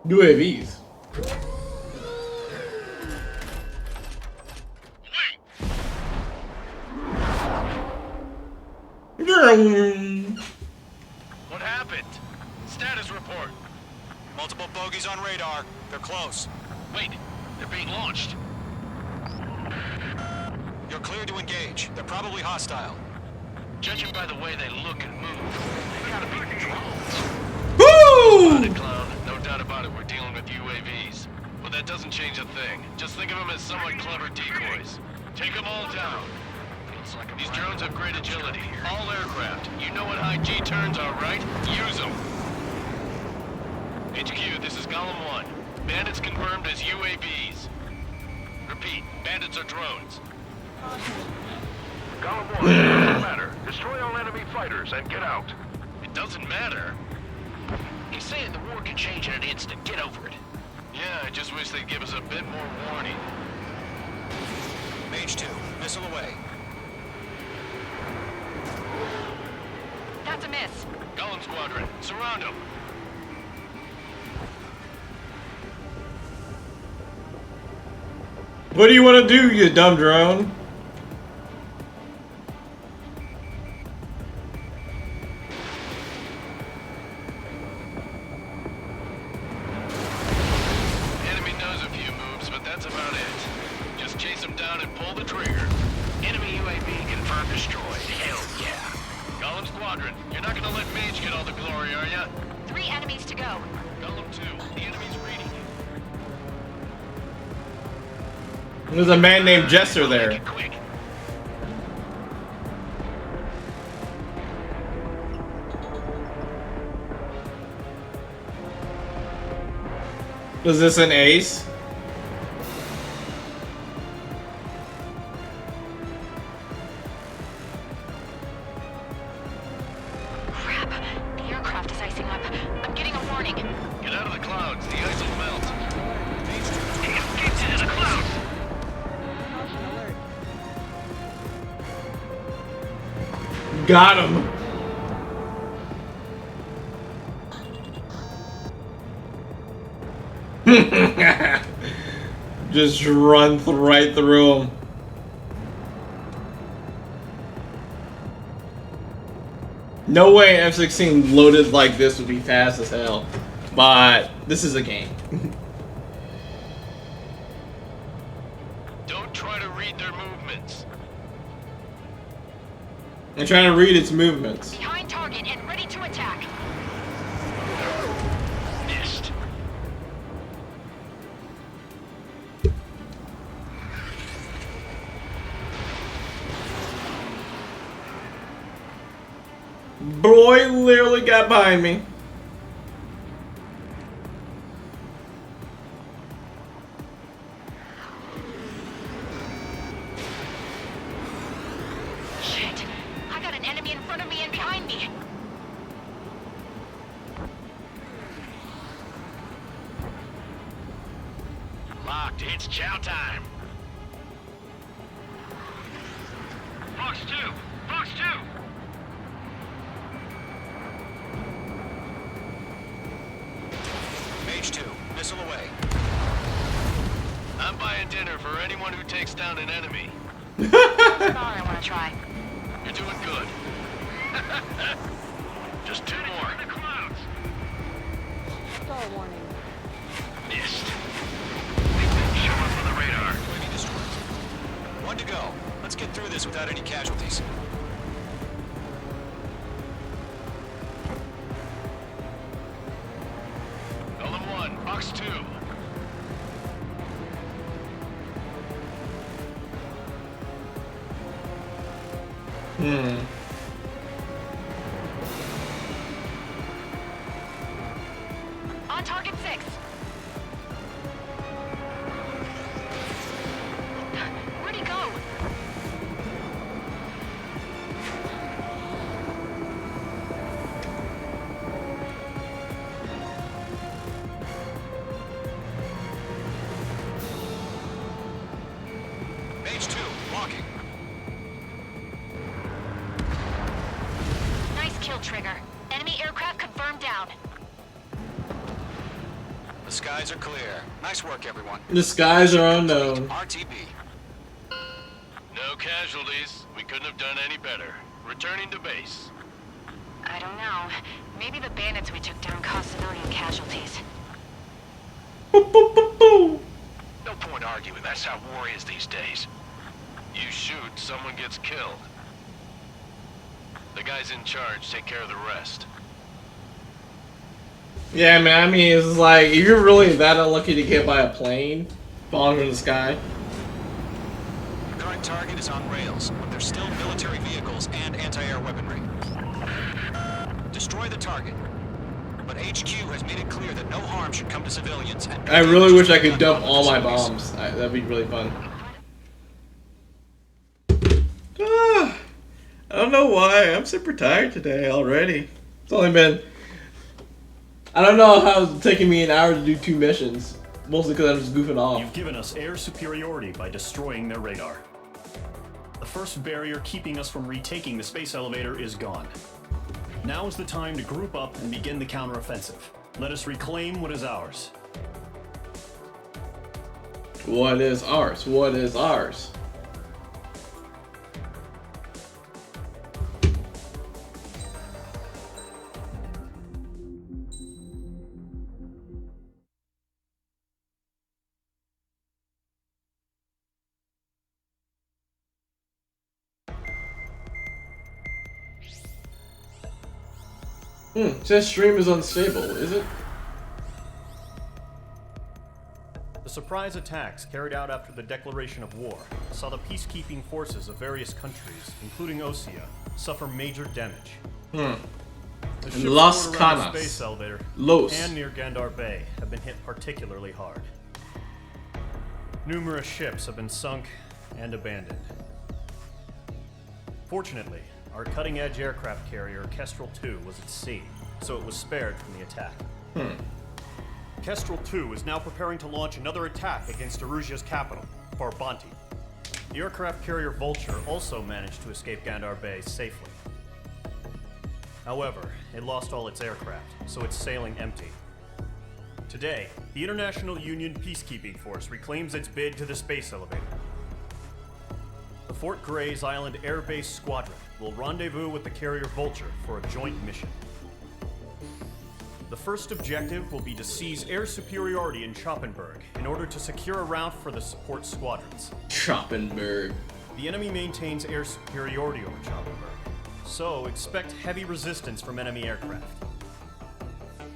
UAVs. What happened? Status report. Multiple bogeys on radar. They're close. Wait, they're being launched. You're clear to engage. They're probably hostile. Judging by the way they look and move, they gotta be drones. Woo! Spotted, clown. No doubt about it, we're dealing with UAVs. But that doesn't change a thing. Just think of them as somewhat clever decoys. Take them all down. These drones have great agility. All aircraft. You know what high G turns are, right? Use them. HQ, this is Golem 1. Bandits confirmed as UAVs. Repeat, bandits are drones. Golem 1, it doesn't matter. Destroy all enemy fighters and get out. It doesn't matter. He's saying the war could change in an instant. Get over it. Yeah, I just wish they'd give us a bit more warning. Mage 2, missile away. That's a miss. Golem Squadron, surround them. What do you want to do, you dumb drone? Enemy knows a few moves, but that's about it. Just chase them down and pull the trigger. Enemy UAV confirmed destroyed. Hell yeah. Golem Squadron, you're not gonna let Mage get all the glory, are ya? 3 enemies to go. Golem 2, the enemy's reading you. There's a man named Jester there. Quick. Was this an ace? Crap. The aircraft is icing up. I'm getting a warning. Get out of the clouds, the ice will melt. He escaped into the clouds. Got him. Just run right through him. No way F-16 loaded like this would be fast as hell. but this is a game. Don't try to read their movements. I'm trying to read its movements. Behind target and ready to attack. Missed. Boy literally got behind me. Shit. I got an enemy in front of me and behind me. Locked. It's chow time. Fox 2! Fox 2! Mage 2, missile away. I'm buying dinner for anyone who takes down an enemy. That's all I want to try. You're doing good. Just 2 more. In the clouds! Star warning. Missed. Show up on the radar. UAV destroyed. 1 to go. Let's get through this without any casualties. Golem 1, Fox 2. On target 6. Where'd he go? Mage 2, walking. Nice kill, Trigger. Enemy aircraft confirmed down. The skies are clear. Nice work, everyone. The skies are unknown. RTB. No casualties. We couldn't have done any better. Returning to base. I don't know. Maybe the bandits we took down caused civilian casualties. No point arguing. That's how war is these days. You shoot, someone gets killed. The guys in charge take care of the rest. Yeah, man, I mean, it's like, if you're really that unlucky to get by a plane falling from the sky. The current target is on rails, but there's still military vehicles and anti-air weaponry. Destroy the target. But HQ has made it clear that no harm should come to civilians. And I really wish I could dump all my bombs. That'd be really fun. I don't know why. I'm super tired today already. It's only been... I don't know how it's taking me an hour to do 2 missions. Mostly because I'm just goofing off. You've given us air superiority by destroying their radar. The first barrier keeping us from retaking the space elevator is gone. Now is the time to group up and begin the counteroffensive. Let us reclaim what is ours. What is ours? What is ours? It says stream is unstable, is it? The surprise attacks carried out after the declaration of war saw the peacekeeping forces of various countries, including Osea, suffer major damage. The ships Las stored around the Canas. space elevator Los. and near Gandar Bay have been hit particularly hard. Numerous ships have been sunk and abandoned. Fortunately, our cutting-edge aircraft carrier, Kestrel 2, was at sea, so it was spared from the attack. Kestrel 2 is now preparing to launch another attack against Erusia's capital, Farbanti. The aircraft carrier Vulture also managed to escape Gandar Bay safely. However, it lost all its aircraft, so it's sailing empty. Today, the International Union Peacekeeping Force reclaims its bid to the space elevator. The Fort Grays Island Air Base Squadron will rendezvous with the carrier Vulture for a joint mission. The first objective will be to seize air superiority in Choppenberg in order to secure a route for the support squadrons. Choppenberg. The enemy maintains air superiority over Choppenberg, so expect heavy resistance from enemy aircraft.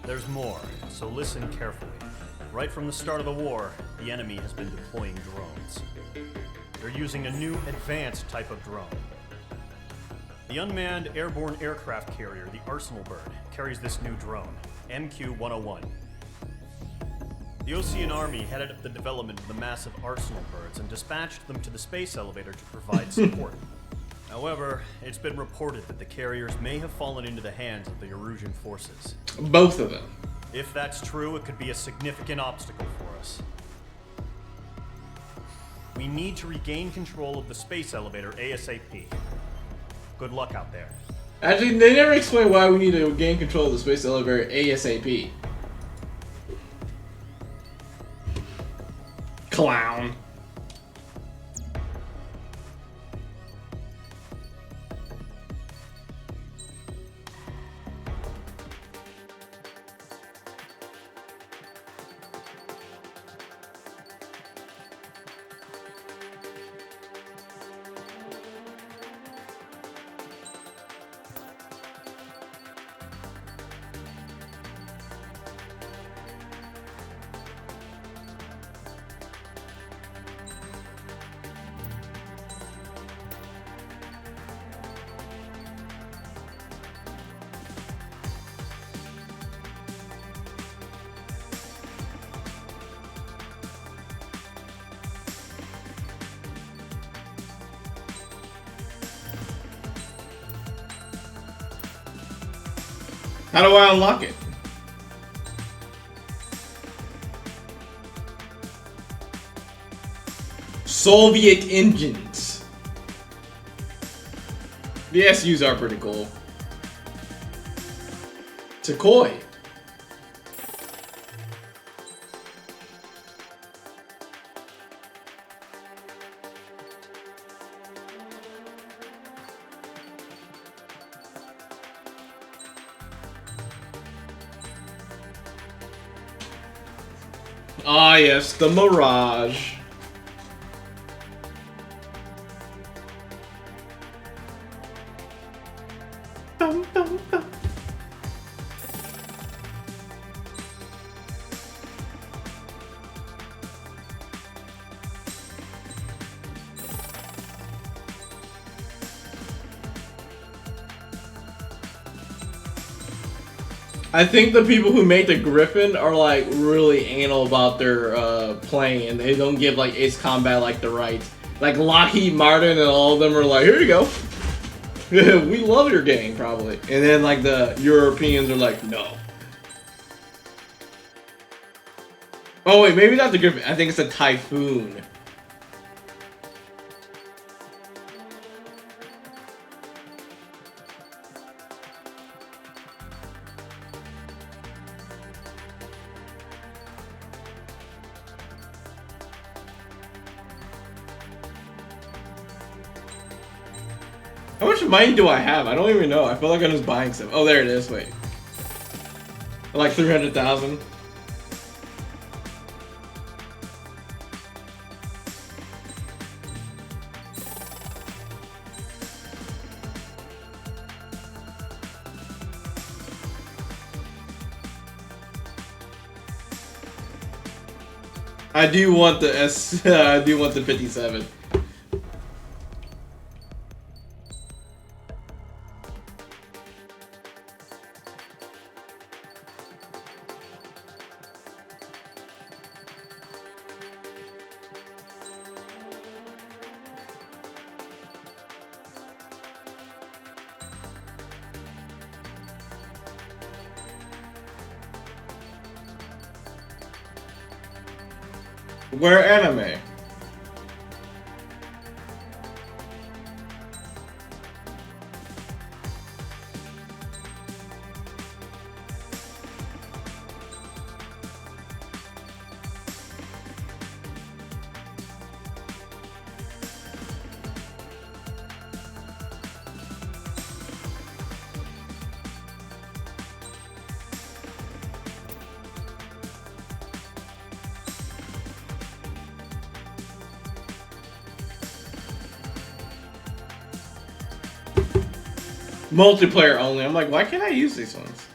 There's more, so listen carefully. Right from the start of the war, the enemy has been deploying drones. They're using a new advanced type of drone. The unmanned airborne aircraft carrier, the Arsenal Bird, carries this new drone, MQ-101. The Osean Army headed up the development of the massive Arsenal Birds and dispatched them to the space elevator to provide support. However, it's been reported that the carriers may have fallen into the hands of the Erusian forces. Both of them. If that's true, it could be a significant obstacle for us. We need to regain control of the space elevator ASAP. Good luck out there. Actually, they never explain why we need to gain control of the space elevator ASAP. Clown. How do I unlock it? Soviet engines. The SUs are pretty cool. Sukhoi. Ah, yes, the Mirage. Bum, bum, bum. I think the people who made the Griffin are like really anal about their playing, and they don't give like Ace Combat like the rights. Like Lockheed Martin and all of them are like, here you go. We love your game, probably. And then like the Europeans are like, no. Oh wait, maybe not the Griffin. I think it's a Typhoon. How much money do I have? I don't even know. I feel like I'm just buying stuff. Oh, there it is. Wait. Like 300,000. I do want the I do want the 57. Where anime? Multiplayer only. I'm like, why can't I use these ones?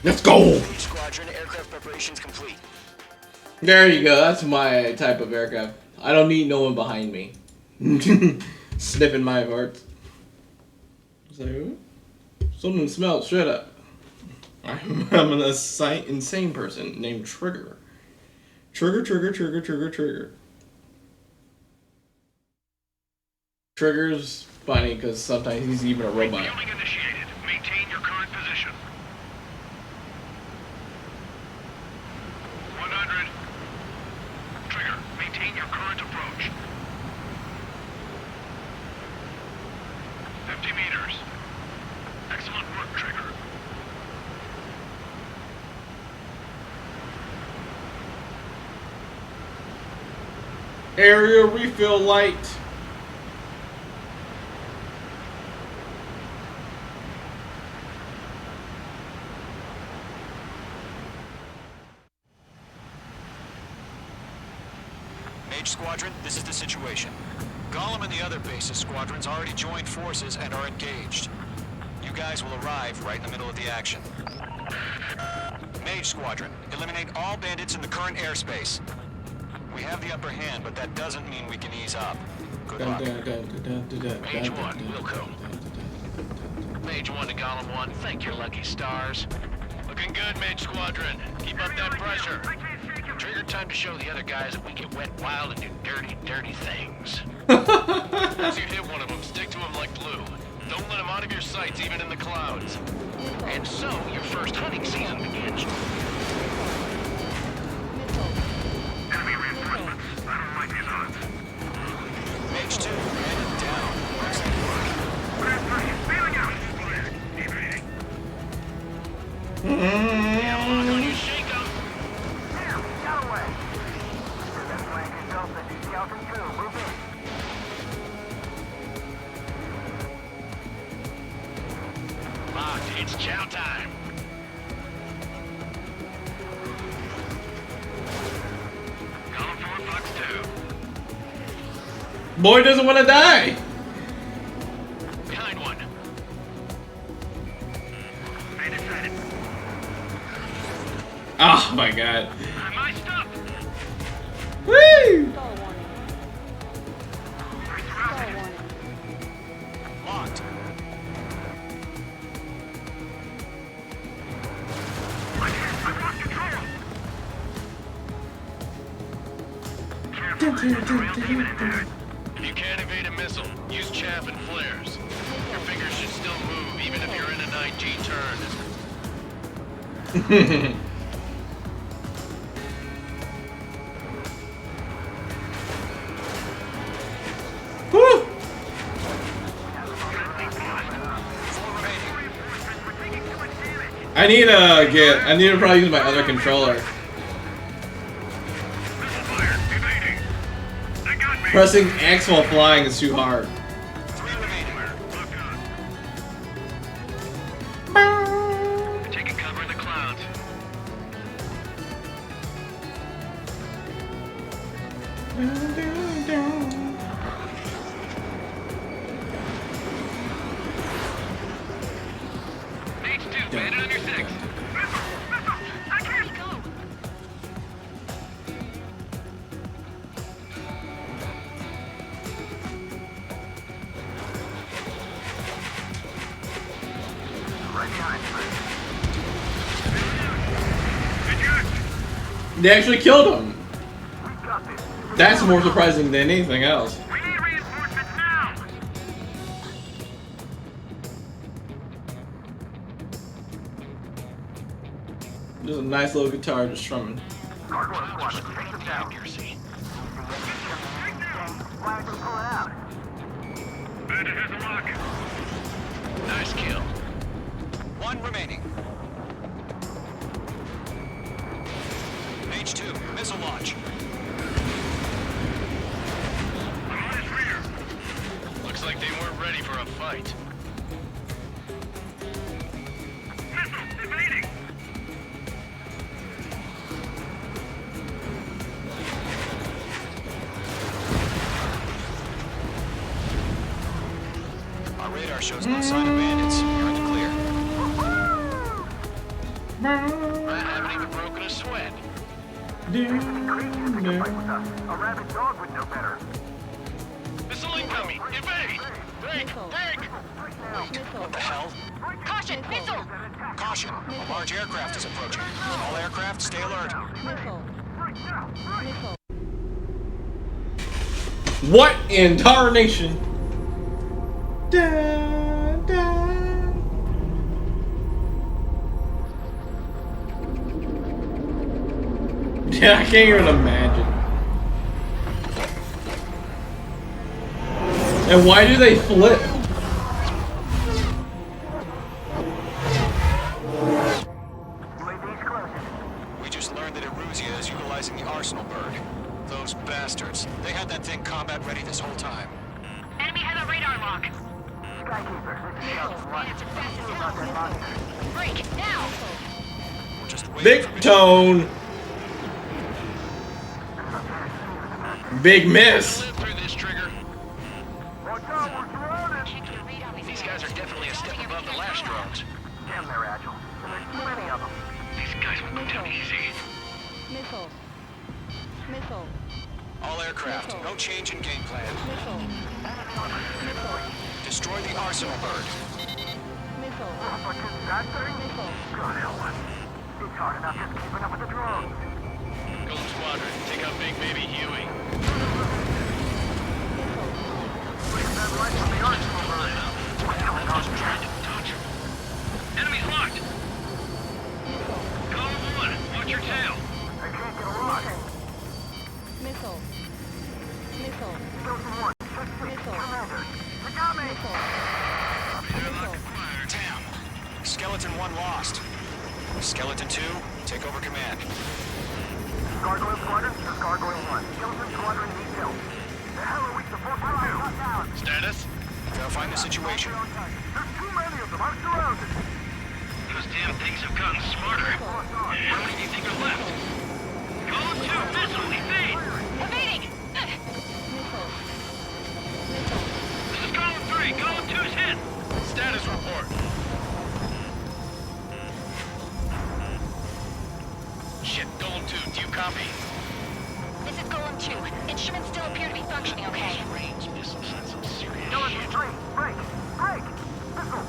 Let's go! Squadron, aircraft preparations complete. There you go. That's my type of aircraft. I don't need no one behind me. Sniffing my parts. So, something smells. Shut up. I'm an insane person named Trigger. Trigger. Trigger's funny because sometimes he's even a robot. Refueling initiated. Maintain your current position. 100. Trigger, maintain your current approach. 50 meters. Excellent work, Trigger. Area refill light. Mage Squadron, this is the situation. Gollum and the other bases squadrons already joined forces and are engaged. You guys will arrive right in the middle of the action. Mage Squadron, eliminate all bandits in the current airspace. We have the upper hand, but that doesn't mean we can ease up. Good luck. Mage 1, Wilco. Mage 1 to Gollum 1, thank your lucky stars. Looking good, Mage Squadron. Keep up that pressure. Trigger, time to show the other guys that we get wet, wild, and do dirty, dirty things. Once you hit one of them, stick to him like glue. Don't let him out of your sights, even in the clouds. And so, your first hunting season begins. Enemy reinforcements. I don't like these odds. Mage 2, headed down. Feeling out. Keep reading. Yeah, lock on you, shake 'em. Got away. That flank is Delta. Detail from 2. Move in. Locked, it's chow time. Column 4, Fox 2. Boy doesn't want to die. Behind one. Made it sighted. Oh my god. My stuff. Woo! Locked. If you can't evade a missile, use chaff and flares. Your fingers should still move, even if you're in a 9G turn. Woo! I need to probably use my other controller. Pressing X while flying is too hard. Taking cover in the clouds. Mage 2, bandit on your 6. I can't go. They actually killed him. That's more surprising than anything else. There's a nice little guitar just strumming. Nice kill. One remaining. H2, missile launch. I'm on his rear. Looks like they weren't ready for a fight. Missile evading. Our radar shows no sign of bandits. You're in the clear. I haven't even broken a sweat. A rabid dog would know better. Missile incoming! Evade! Break! Break! What the hell? Caution, missile! Caution! A large aircraft is approaching. All aircraft, stay alert. What in tarnation? Da, da. Yeah, I can't even imagine. And why do they flip? We just learned that Eruzia is utilizing the Arsenal bird. Those bastards. They had that thing combat ready this whole time. Enemy has a radar lock. Break, now! We're just waiting Big for tone. Big miss. Live through this, Trigger. Watch out, we're surrounded. Can't get a read on These guys are definitely a step above the last drones. Damn, they're agile. And there's too many of them. These guys will go down easy. Missile. Missile. all aircraft. No change in game plan. Destroy the Arsenal bird. It's hard enough just keeping up with the drones. Gold Squadron, take out Big Baby Huey. That light from the Arsenal bird. Trying to touch him. Enemy's locked. Column 1, watch your tail. I can't get a lock. Missile. Missile. Chosen 1, check 6, Commander. They got me. Damn. Skeleton 1 lost. Skeleton 2, take over command. Gargoyle Squadron, this is Gargoyle 1. Skeleton Squadron needs help. The hell are we supposed to do? Status? Verifying the situation. There's too many of them. I'm surrounded. Those damn things have gotten smarter. How many do you think are left? Column 2, missile, evade! Evading! This is Column 3, Column 2's hit! Status report. Shit, Golem 2, do you copy? This is Golem 2. Instruments still appear to be functioning okay. Range missiles, that's some serious Skeleton 3, break! Break! Missile!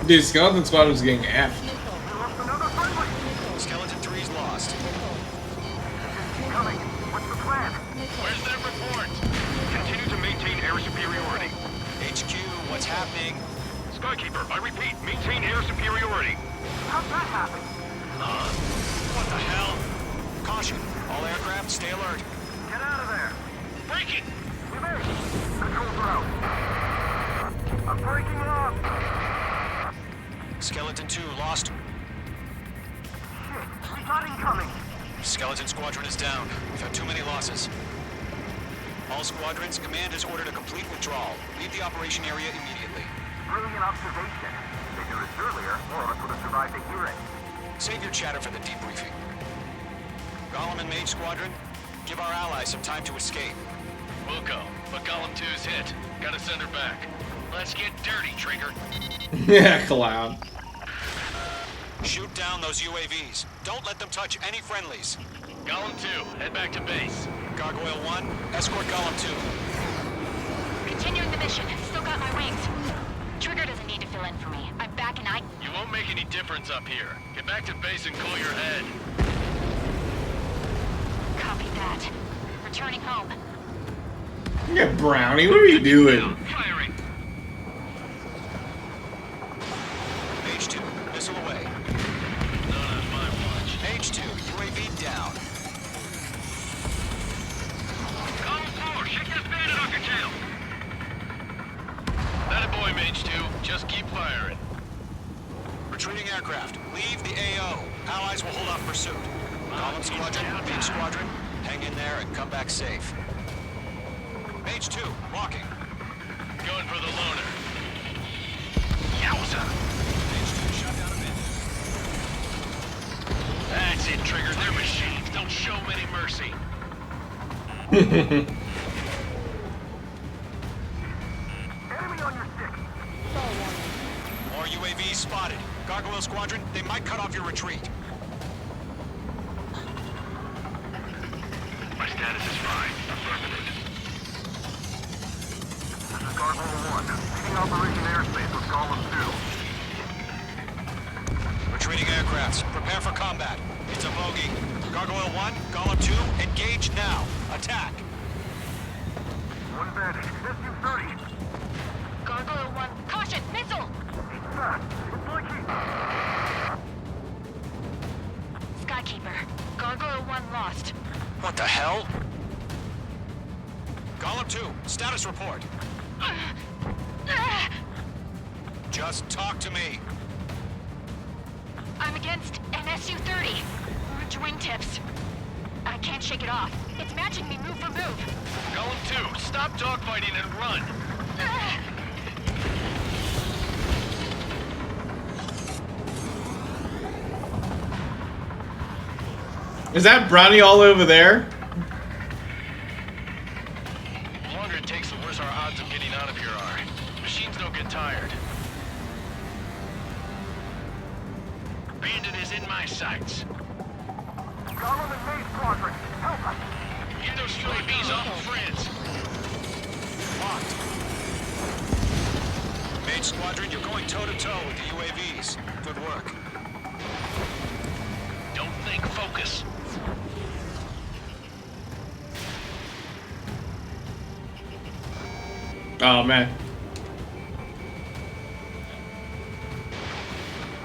Dude, Skeleton Squad was getting effed. We lost another friendly! Skeleton 3's lost. Coming. What's the plan? Where's that report? Continue to maintain air superiority. HQ, what's happening? Skykeeper, I repeat, maintain air superiority. How'd that happen? What the hell? Caution. All aircraft, stay alert. Get out of there. Break it! Evade. Controls are out. I'm breaking up. Skeleton 2 lost. Shit, we got incoming. Skeleton Squadron is down. We've had too many losses. All squadrons, command has ordered a complete withdrawal. Leave the operation area immediately. Brilliant observation. If they knew this earlier, more of us would have survived to hear it. Save your chatter for the debriefing. Golem and Mage Squadron, give our allies some time to escape. We'll go, but Golem 2's hit. Gotta send her back. Let's get dirty, Trigger. Yeah, clown. Shoot down those UAVs. Don't let them touch any friendlies. Golem 2, head back to base. Gargoyle 1, escort Golem 2. Continuing the mission. Still got my wings. Trigger doesn't need to fill in for me. I'm back and You won't make any difference up here. Get back to base and cool your head. that. Returning home. Yeah, Brownie, what are you doing? Firing. H2, missile away. Not on my watch. H2, UAV down. Column 4, shake that bandit off your tail. That a boy, Mage 2. Just keep firing. Retreating aircraft, leave the AO. Allies will hold off pursuit. Column Squadron, Mage Squadron, hang in there and come back safe. Mage 2, walking. Going for the loner. Yowza! Mage 2, shut down a bandit. That's it, Trigger. They're machines. Don't show them any mercy. Enemy on your stick. More UAVs spotted. Gargoyle Squadron, they might cut off your retreat. My status is fine. Affirmative. This is Gargoyle 1. Leading Operation Airspace with Column 2. Retreating aircrafts, prepare for combat. It's a bogey. Gargoyle 1, Golem 2, engage now. Attack. One bandit. SU-30. Gargoyle 1, caution, missile! He's fast. It's like he... Skykeeper, Gargoyle 1 lost. What the hell? Golem 2, status report. Just talk to me. I'm against an SU-30. Orange wingtips. I can't shake it off. It's matching me move for move. Column 2, stop dogfighting and run. Is that Brownie all over there? The longer it takes, the worse our odds of getting out of here are. Machines don't get tired. Bandit is in my sights. Column and Mage Squadron. Help us. Get those UAVs off of friends. Locked. Mage Squadron, you're going toe-to-toe with the UAVs. Good work. Don't think, focus. Oh man.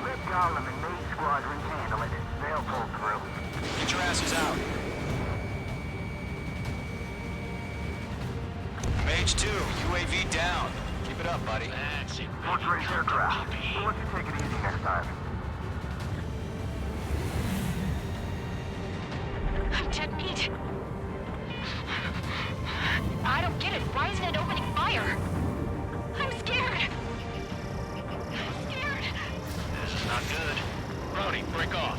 Let Column and Mage Squadron handle it. They'll pull through. Get your asses out. Mage 2, UAV down. Keep it up, buddy. That's it. Short-range aircraft. We'll let you take it easy next time. I'm dead meat. I don't get it. Why isn't it opening fire? I'm scared. I'm scared. This is not good. Brownie, break off.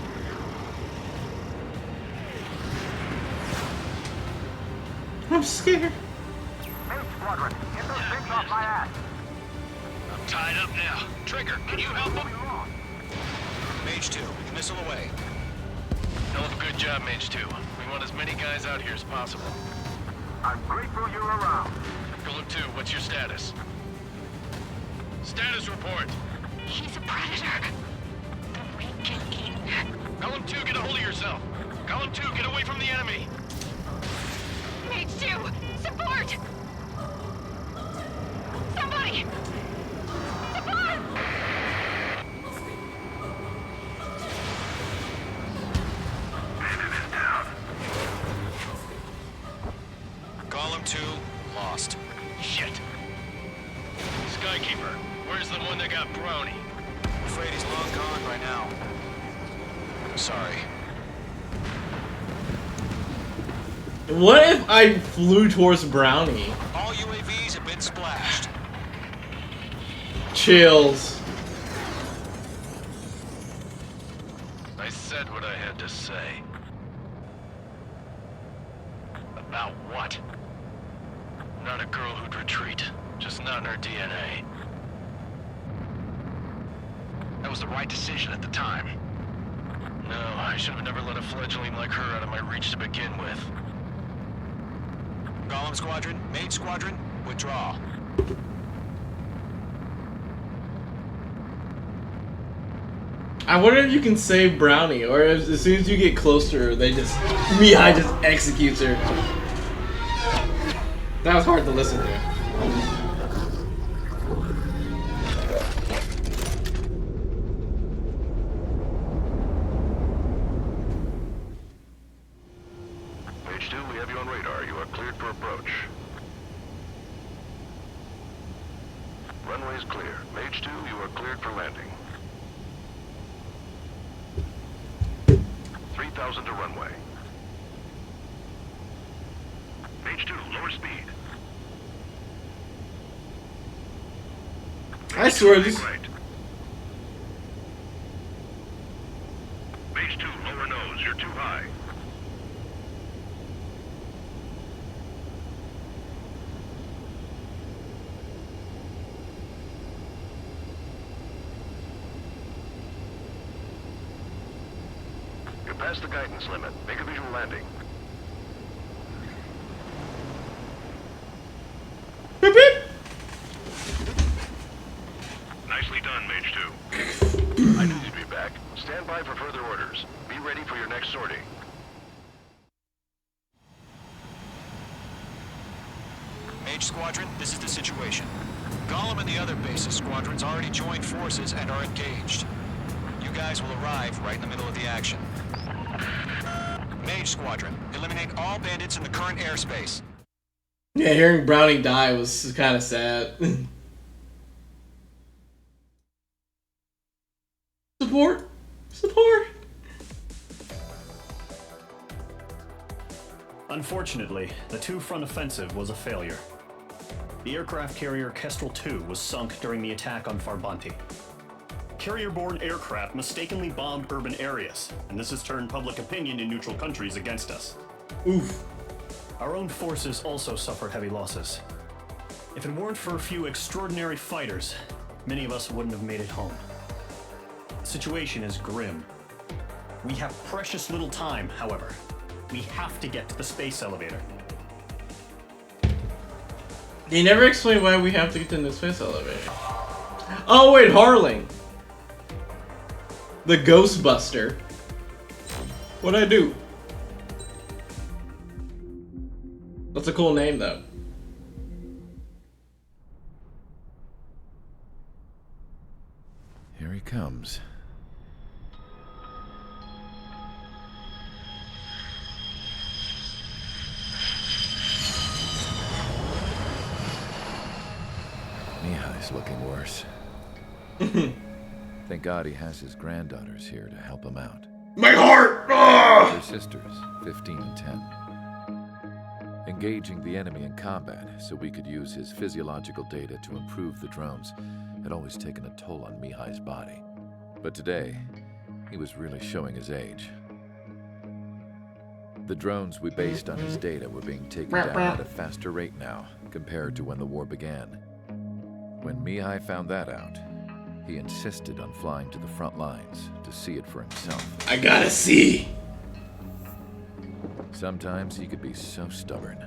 I'm scared. Mage Squadron, get those things off my ass. I'm tied up now. Trigger, can you help him? Mage 2, missile away. Hell of a good job, Mage 2. We want as many guys out here as possible. I'm grateful you're around. Golem 2, what's your status? Status report. He's a predator. The weak get eaten. Golem 2, get a hold of yourself. Golem 2, get away from the enemy. Mage 2, support! Somebody! Support! Golem 2, lost. Shit. Skykeeper, where's the one that got Brownie? I'm afraid he's long gone by now. Sorry. What if I flew towards Brownie? All UAVs have been splashed. Chills. I said what I had to say. About what? Not a girl who'd retreat. Just not in her DNA. That was the right decision at the time. No, I should have never let a fledgling like her out of my reach to begin with. Golem Squadron, Mage Squadron, withdraw. I wonder if you can save Brownie, or if, as soon as you get close to her, they just Mihai just executes her. That was hard to listen to. Page 2, we have you on radar. You are cleared for approach. Runway is clear. Page 2, you are cleared for landing. 3,000 to runway. Page 2, lower speed. I swear this. Right. Page 2, lower nose. You're too high. You're past the guidance limit. Make a visual landing. Beep, beep. Nicely done, Mage 2. I knew you'd be back. Stand by for further orders. Be ready for your next sortie. Mage Squadron, this is the situation. Gollum and the other bases squadrons already joined forces and are engaged. You guys will arrive right in the middle of the action. Mage Squadron, eliminate all bandits in the current airspace. Yeah, hearing Brownie die was kind of sad. Support! Support! Unfortunately, the two-front offensive was a failure. The aircraft carrier Kestrel II was sunk during the attack on Farbanti. Carrier-borne aircraft mistakenly bombed urban areas, and this has turned public opinion in neutral countries against us. Oof. Our own forces also suffered heavy losses. If it weren't for a few extraordinary fighters, many of us wouldn't have made it home. The situation is grim. We have precious little time, however. We have to get to the space elevator. They never explain why we have to get in the space elevator. Oh wait, Harling. The Ghostbuster. What'd I do? That's a cool name though. Here he comes. Mihai's looking worse. Thank God he has his granddaughters here to help him out. My heart! Their sisters, 15 and 10. Engaging the enemy in combat so we could use his physiological data to improve the drones had always taken a toll on Mihai's body. But today, he was really showing his age. The drones we based on his data were being taken down at a faster rate now compared to when the war began. When Mihai found that out, he insisted on flying to the front lines to see it for himself. I gotta see! Sometimes he could be so stubborn.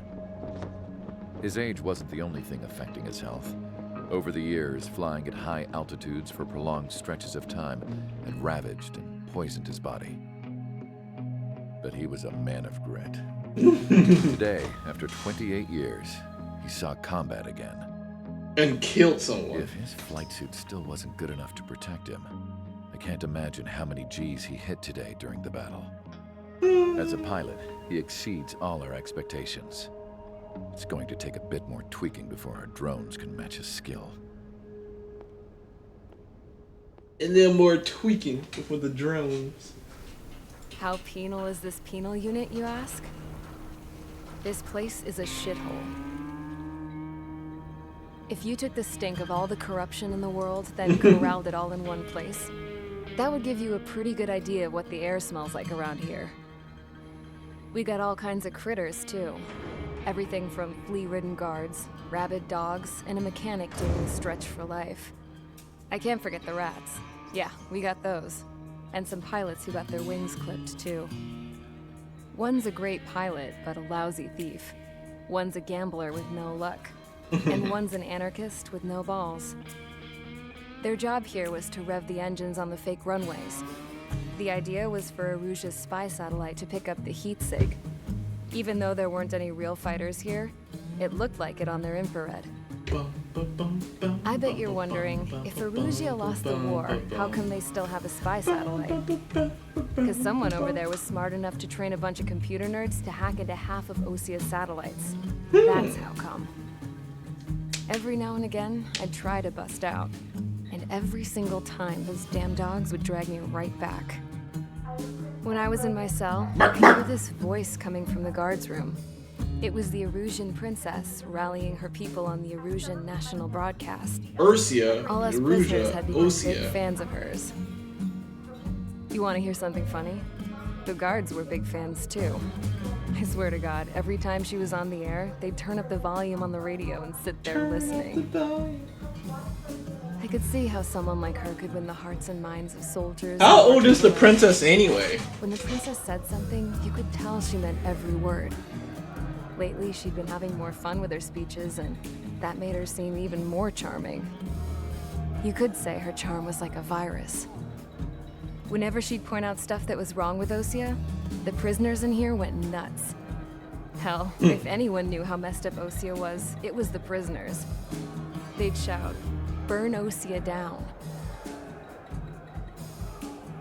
His age wasn't the only thing affecting his health. Over the years, flying at high altitudes for prolonged stretches of time had ravaged and poisoned his body. But he was a man of grit. Today, after 28 years, he saw combat again. And killed someone. If his flight suit still wasn't good enough to protect him, I can't imagine how many G's he hit today during the battle. As a pilot, he exceeds all our expectations. It's going to take a bit more tweaking before our drones can match his skill. And then more tweaking for the drones. How penal is this penal unit, you ask? This place is a shithole. If you took the stink of all the corruption in the world, then corralled it all in one place, that would give you a pretty good idea of what the air smells like around here. We got all kinds of critters, too. Everything from flea-ridden guards, rabid dogs, and a mechanic doing stretch for life. I can't forget the rats. Yeah, we got those. And some pilots who got their wings clipped, too. One's a great pilot, but a lousy thief. One's a gambler with no luck. And one's an anarchist with no balls. Their job here was to rev the engines on the fake runways. The idea was for Erusia's spy satellite to pick up the heat sig. Even though there weren't any real fighters here, it looked like it on their infrared. I bet you're wondering, if Erusia lost the war, how come they still have a spy satellite? Because someone over there was smart enough to train a bunch of computer nerds to hack into half of Osia's satellites. That's how come. Every now and again, I'd try to bust out. And every single time, those damn dogs would drag me right back. When I was in my cell, I could hear this voice coming from the guards room. It was the Erusian princess rallying her people on the Erusian national broadcast. Ursia, All us prisoners Erusia, had become big Osia. fans of hers. You want to hear something funny? The guards were big fans too. I swear to God, every time she was on the air, they'd turn up the volume on the radio and sit there listening. I could see how someone like her could win the hearts and minds of soldiers. How old is the princess anyway? When the princess said something, you could tell she meant every word. Lately, she'd been having more fun with her speeches, and that made her seem even more charming. You could say her charm was like a virus. Whenever she'd point out stuff that was wrong with Osia, the prisoners in here went nuts. Hell, if anyone knew how messed up Osia was, it was the prisoners. They'd shout, "Burn Osia down."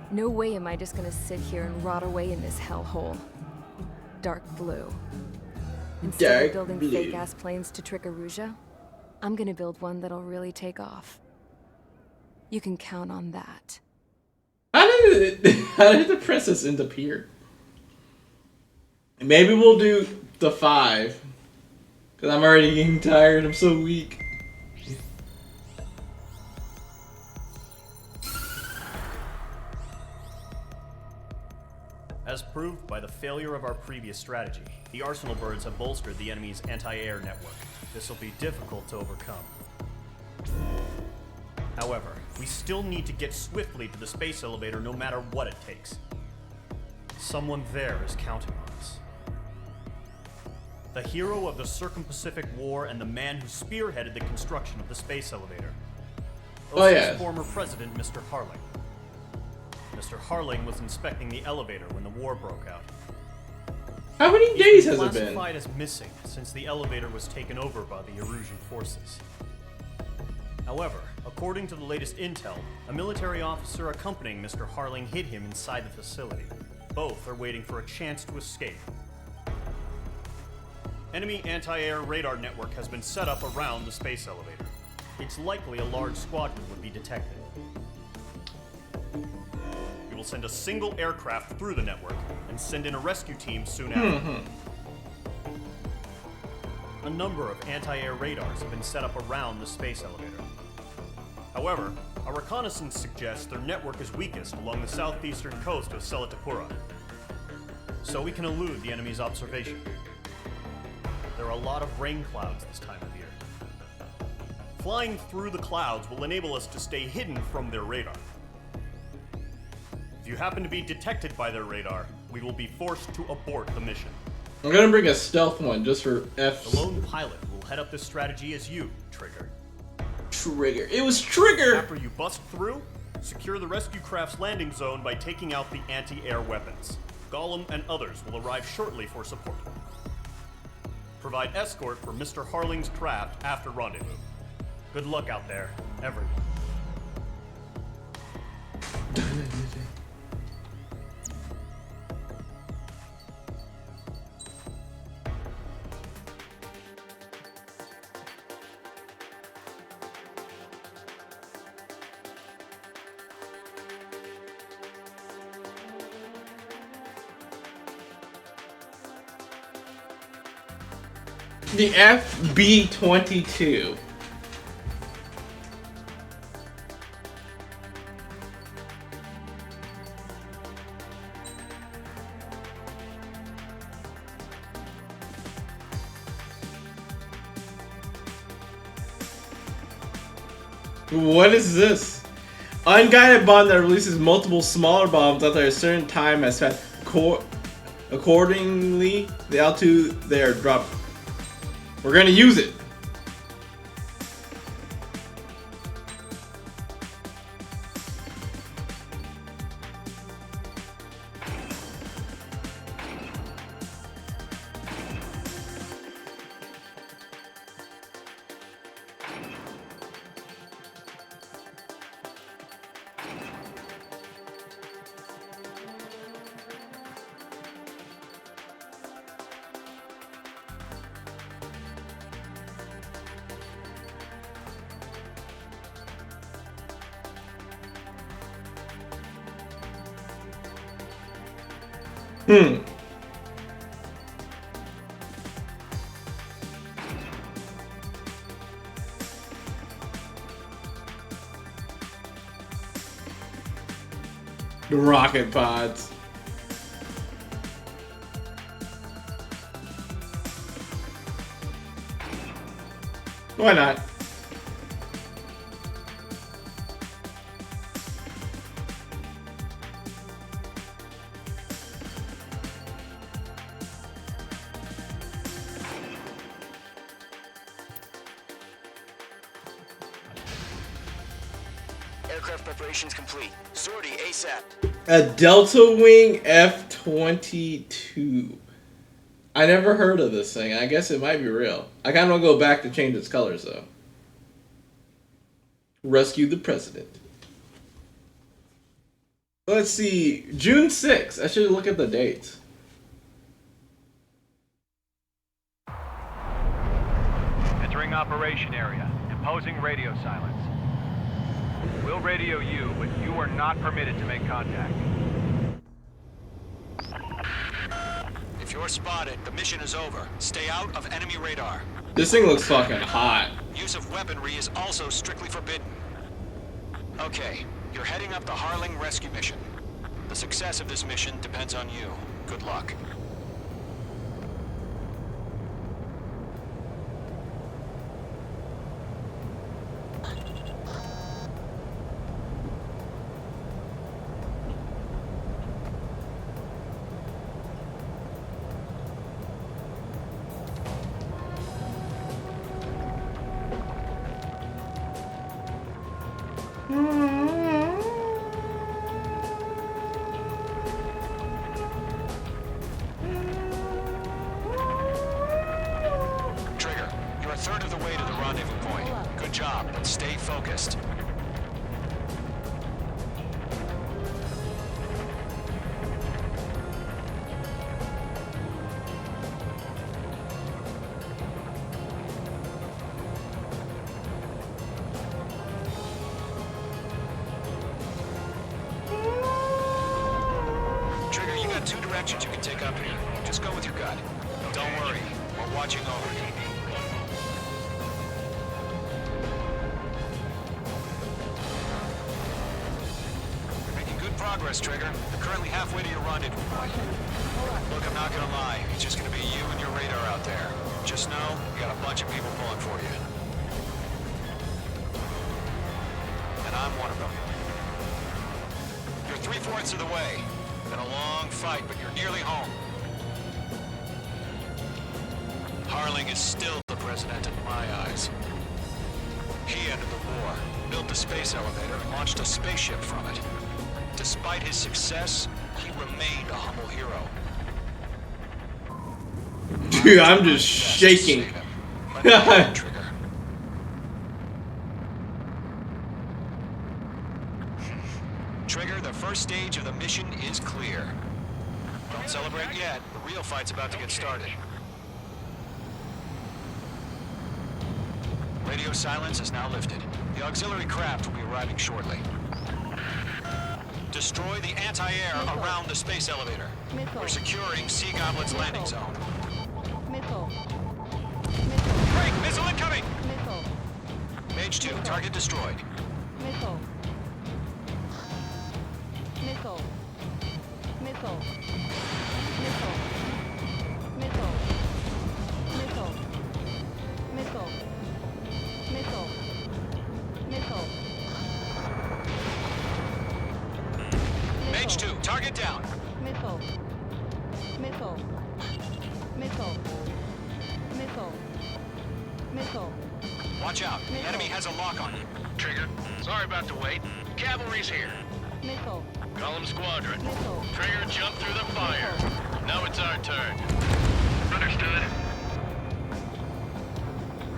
No way am I just gonna sit here and rot away in this hellhole. Dark blue. Instead of building fake-ass planes to trick Erusia, I'm gonna build one that'll really take off. You can count on that. How did the princess end up here? Maybe we'll do the 5. Because I'm already getting tired. I'm so weak. As proved by the failure of our previous strategy, the Arsenal birds have bolstered the enemy's anti-air network. This will be difficult to overcome. However, we still need to get swiftly to the space elevator no matter what it takes. Someone there is counting on us. The hero of the Circum-Pacific War and the man who spearheaded the construction of the space elevator. Osia's former president, Mr. Harling. Mr. Harling was inspecting the elevator when the war broke out. How many days has it been? Classified as missing since the elevator was taken over by the Erusian forces. However, according to the latest intel, a military officer accompanying Mr. Harling hid him inside the facility. Both are waiting for a chance to escape. Enemy anti-air radar network has been set up around the space elevator. It's likely a large squadron would be detected. We will send a single aircraft through the network and send in a rescue team soon after. A number of anti-air radars have been set up around the space elevator. However, our reconnaissance suggests their network is weakest along the southeastern coast of Selatapura, so we can elude the enemy's observation. There are a lot of rain clouds this time of year. Flying through the clouds will enable us to stay hidden from their radar. If you happen to be detected by their radar, we will be forced to abort the mission. I'm gonna bring a stealth one just for F. The lone pilot will head up this strategy as you, Trigger. Trigger. It was Trigger! After you bust through, secure the rescue craft's landing zone by taking out the anti-air weapons. Gollum and others will arrive shortly for support. Provide escort for Mr. Harling's craft after rendezvous. Good luck out there, everyone. The FB-22. What is this? Unguided bomb that releases multiple smaller bombs after a certain time has passed. Accordingly, the altitude they are dropped. We're gonna use it. The rocket pods. Why not? Aircraft preparations complete. Sortie ASAP. A Delta Wing F-22. I never heard of this thing. I guess it might be real. I kind of want to go back to change its colors, though. Rescue the president. Let's see. June 6th. I should look at the dates. Entering operation area. Imposing radio silence. We'll radio you, but you are not permitted to make contact. If you're spotted, the mission is over. Stay out of enemy radar. This thing looks fucking hot. Use of weaponry is also strictly forbidden. Okay, you're heading up the Harling rescue mission. The success of this mission depends on you. Good luck. Trigger, you're a third of the way to the rendezvous point. Good job, but stay focused. Trigger, you got two directions you can take up here. Just go with your gut. Don't worry, we're watching over you. You're making good progress, Trigger. You're currently halfway to your rendezvous point. Look, I'm not gonna lie. It's just gonna be you and your radar out there. Just know, you got a bunch of people pulling for you. And I'm one of them. You're 3/4 of the way. Been a long fight, but you're nearly home. Harling is still the president in my eyes. He ended the war, built the space elevator, and launched a spaceship from it. Despite his success, he remained a humble hero. Dude, I'm just shaking. Trigger. Trigger, the first stage of the mission is clear. Don't celebrate yet. The real fight's about to get started. Radio silence is now lifted. The auxiliary craft will be arriving shortly. Destroy the anti-air around the space elevator. We're securing Sea Goblin's landing zone. Missile. Break! Missile incoming! Missile. Mage 2, target destroyed. Missile. Missile. Missile. Missile. Missile. Missile. Missile. Missile. Missile. Mage 2, target down. Missile. Missile. Missile. Missile. Missile. Watch out. The enemy has a lock on you. Trigger, sorry about the wait. Cavalry's here. Missile. Call them squadron. Missile. Trigger, jump through the fire. Now it's our turn. Understood.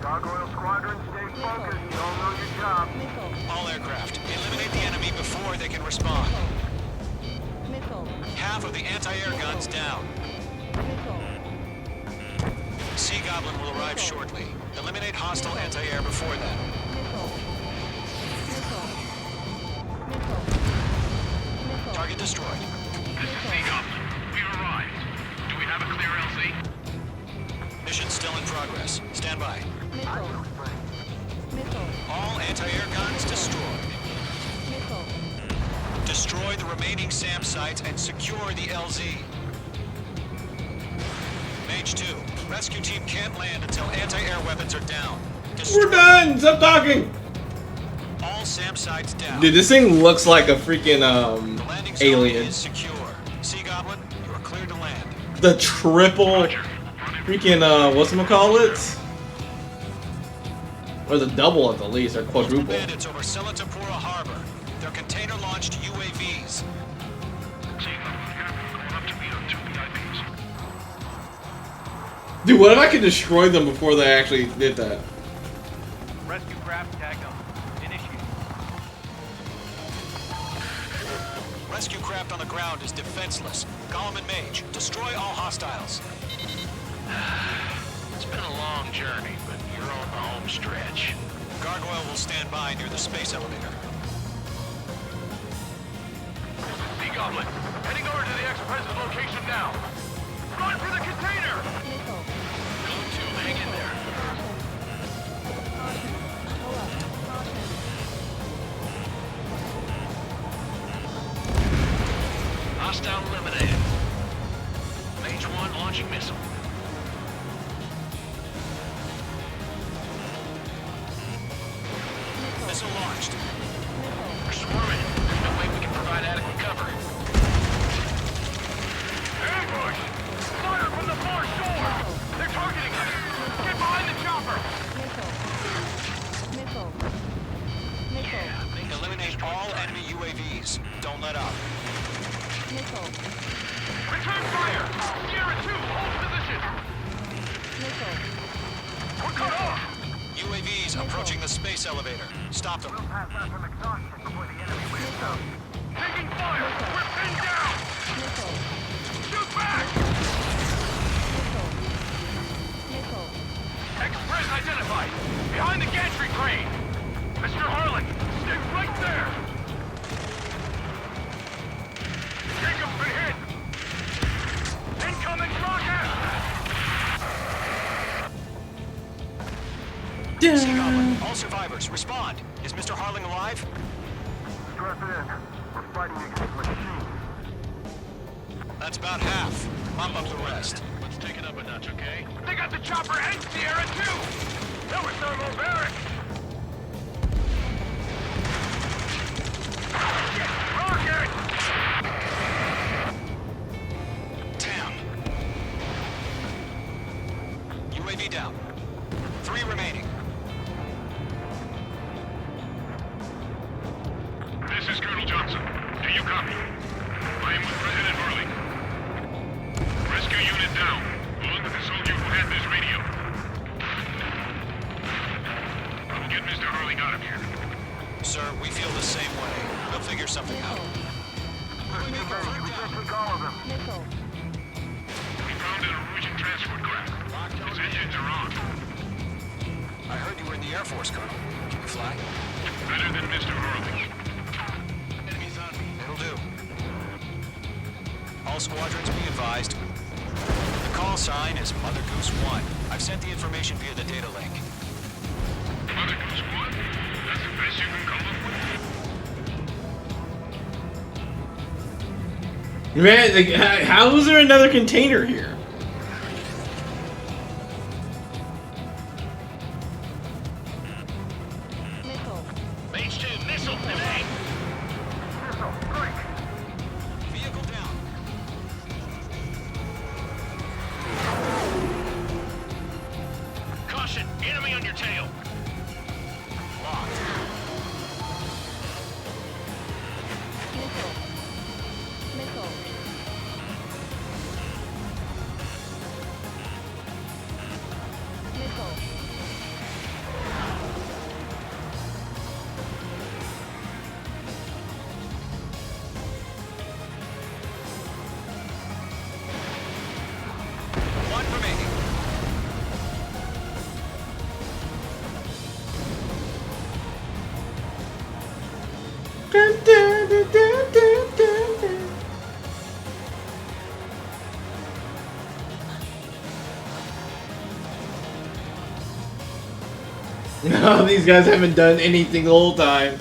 Gargoyle Squadron, stay focused. You all know your job. Missile. All aircraft, eliminate the enemy before they can respond. Missile. Half of the anti-air guns down. Missile. Sea Goblin will arrive shortly. Eliminate hostile anti-air before that. Missile. Missile. Missile. Missile. Target destroyed. This is Sea Goblin. We've arrived. have a clear LZ? Mission still in progress. Stand by. Missile. Missile. All anti-air guns destroyed. Missile. Destroy the remaining SAM sites and secure the LZ. Mage 2, rescue team can't land until anti-air weapons are down. We're done! Stop talking! All SAM sites down. Dude, this thing looks like a freaking, alien. Is secure. Sea Goblin, you are cleared to land. The triple freaking, whatchamacallit? Or the double at the least, or quadruple. Bandits over Selatapura Harbor. They're container-launched UAVs. Dude, what if I could destroy them before they actually did that? Rescue craft tagged on. Initiate. Rescue craft on the ground is defenseless. Gollum and Mage, destroy all hostiles. It's been a long journey, but you're on the home stretch. Gargoyle will stand by near the space elevator. Sea Goblin, heading over to the ex-president's location now. Run for the container! Missile. Go to, hang in there. Caution. Pull up. Caution. Hostile eliminated. Mage 1 launching missile. Missile launched. We're swarming. There's no way we can provide adequate cover. Ambush! Fire from the far shore! They're targeting us! Get behind the chopper! Missile. Missile. Eliminate all enemy UAVs. Don't let up. Missile. Return fire! Sierra 2, hold position! Missile. We're cut off! UAVs approaching the space elevator. Stop them. Taking fire! We're pinned down! Missile. Shoot back! Missile. Express identified! Behind the gantry crane! Mr. Harlan, stick right there! Jacob's been hit! Incoming rocket! Sea Goblin, all survivors, respond. Is Mr. Harling alive? Stress in. We're fighting against machines. That's about half. Mop up the rest. Let's take it up a notch, okay? They got the chopper and Sierra too! That was thermobaric! Rocket! Damn. UAV down. 3 remaining. This is Colonel Johnson. Do you copy? I am with President Hurley. Rescue unit down, along with the soldier who had this radio. I'll get Mr. Hurley out of here. Sir, we feel the same way. We'll figure something out. Missile. We found an Norwegian transport craft. Its engines are on. I heard you were in the Air Force, Colonel. Can you fly? Better than Mr. Hurley. It'll do. All squadrons be advised. The call sign is Mother Goose 1. I've sent the information via the data link. Mother Goose 1? That's the best you can come up with? Man, like, how is there another container here? Missile. Mage 2, missile today! Vehicle down. Caution! Enemy on your tail! Locked. Missile. Missile. No, these guys haven't done anything the whole time.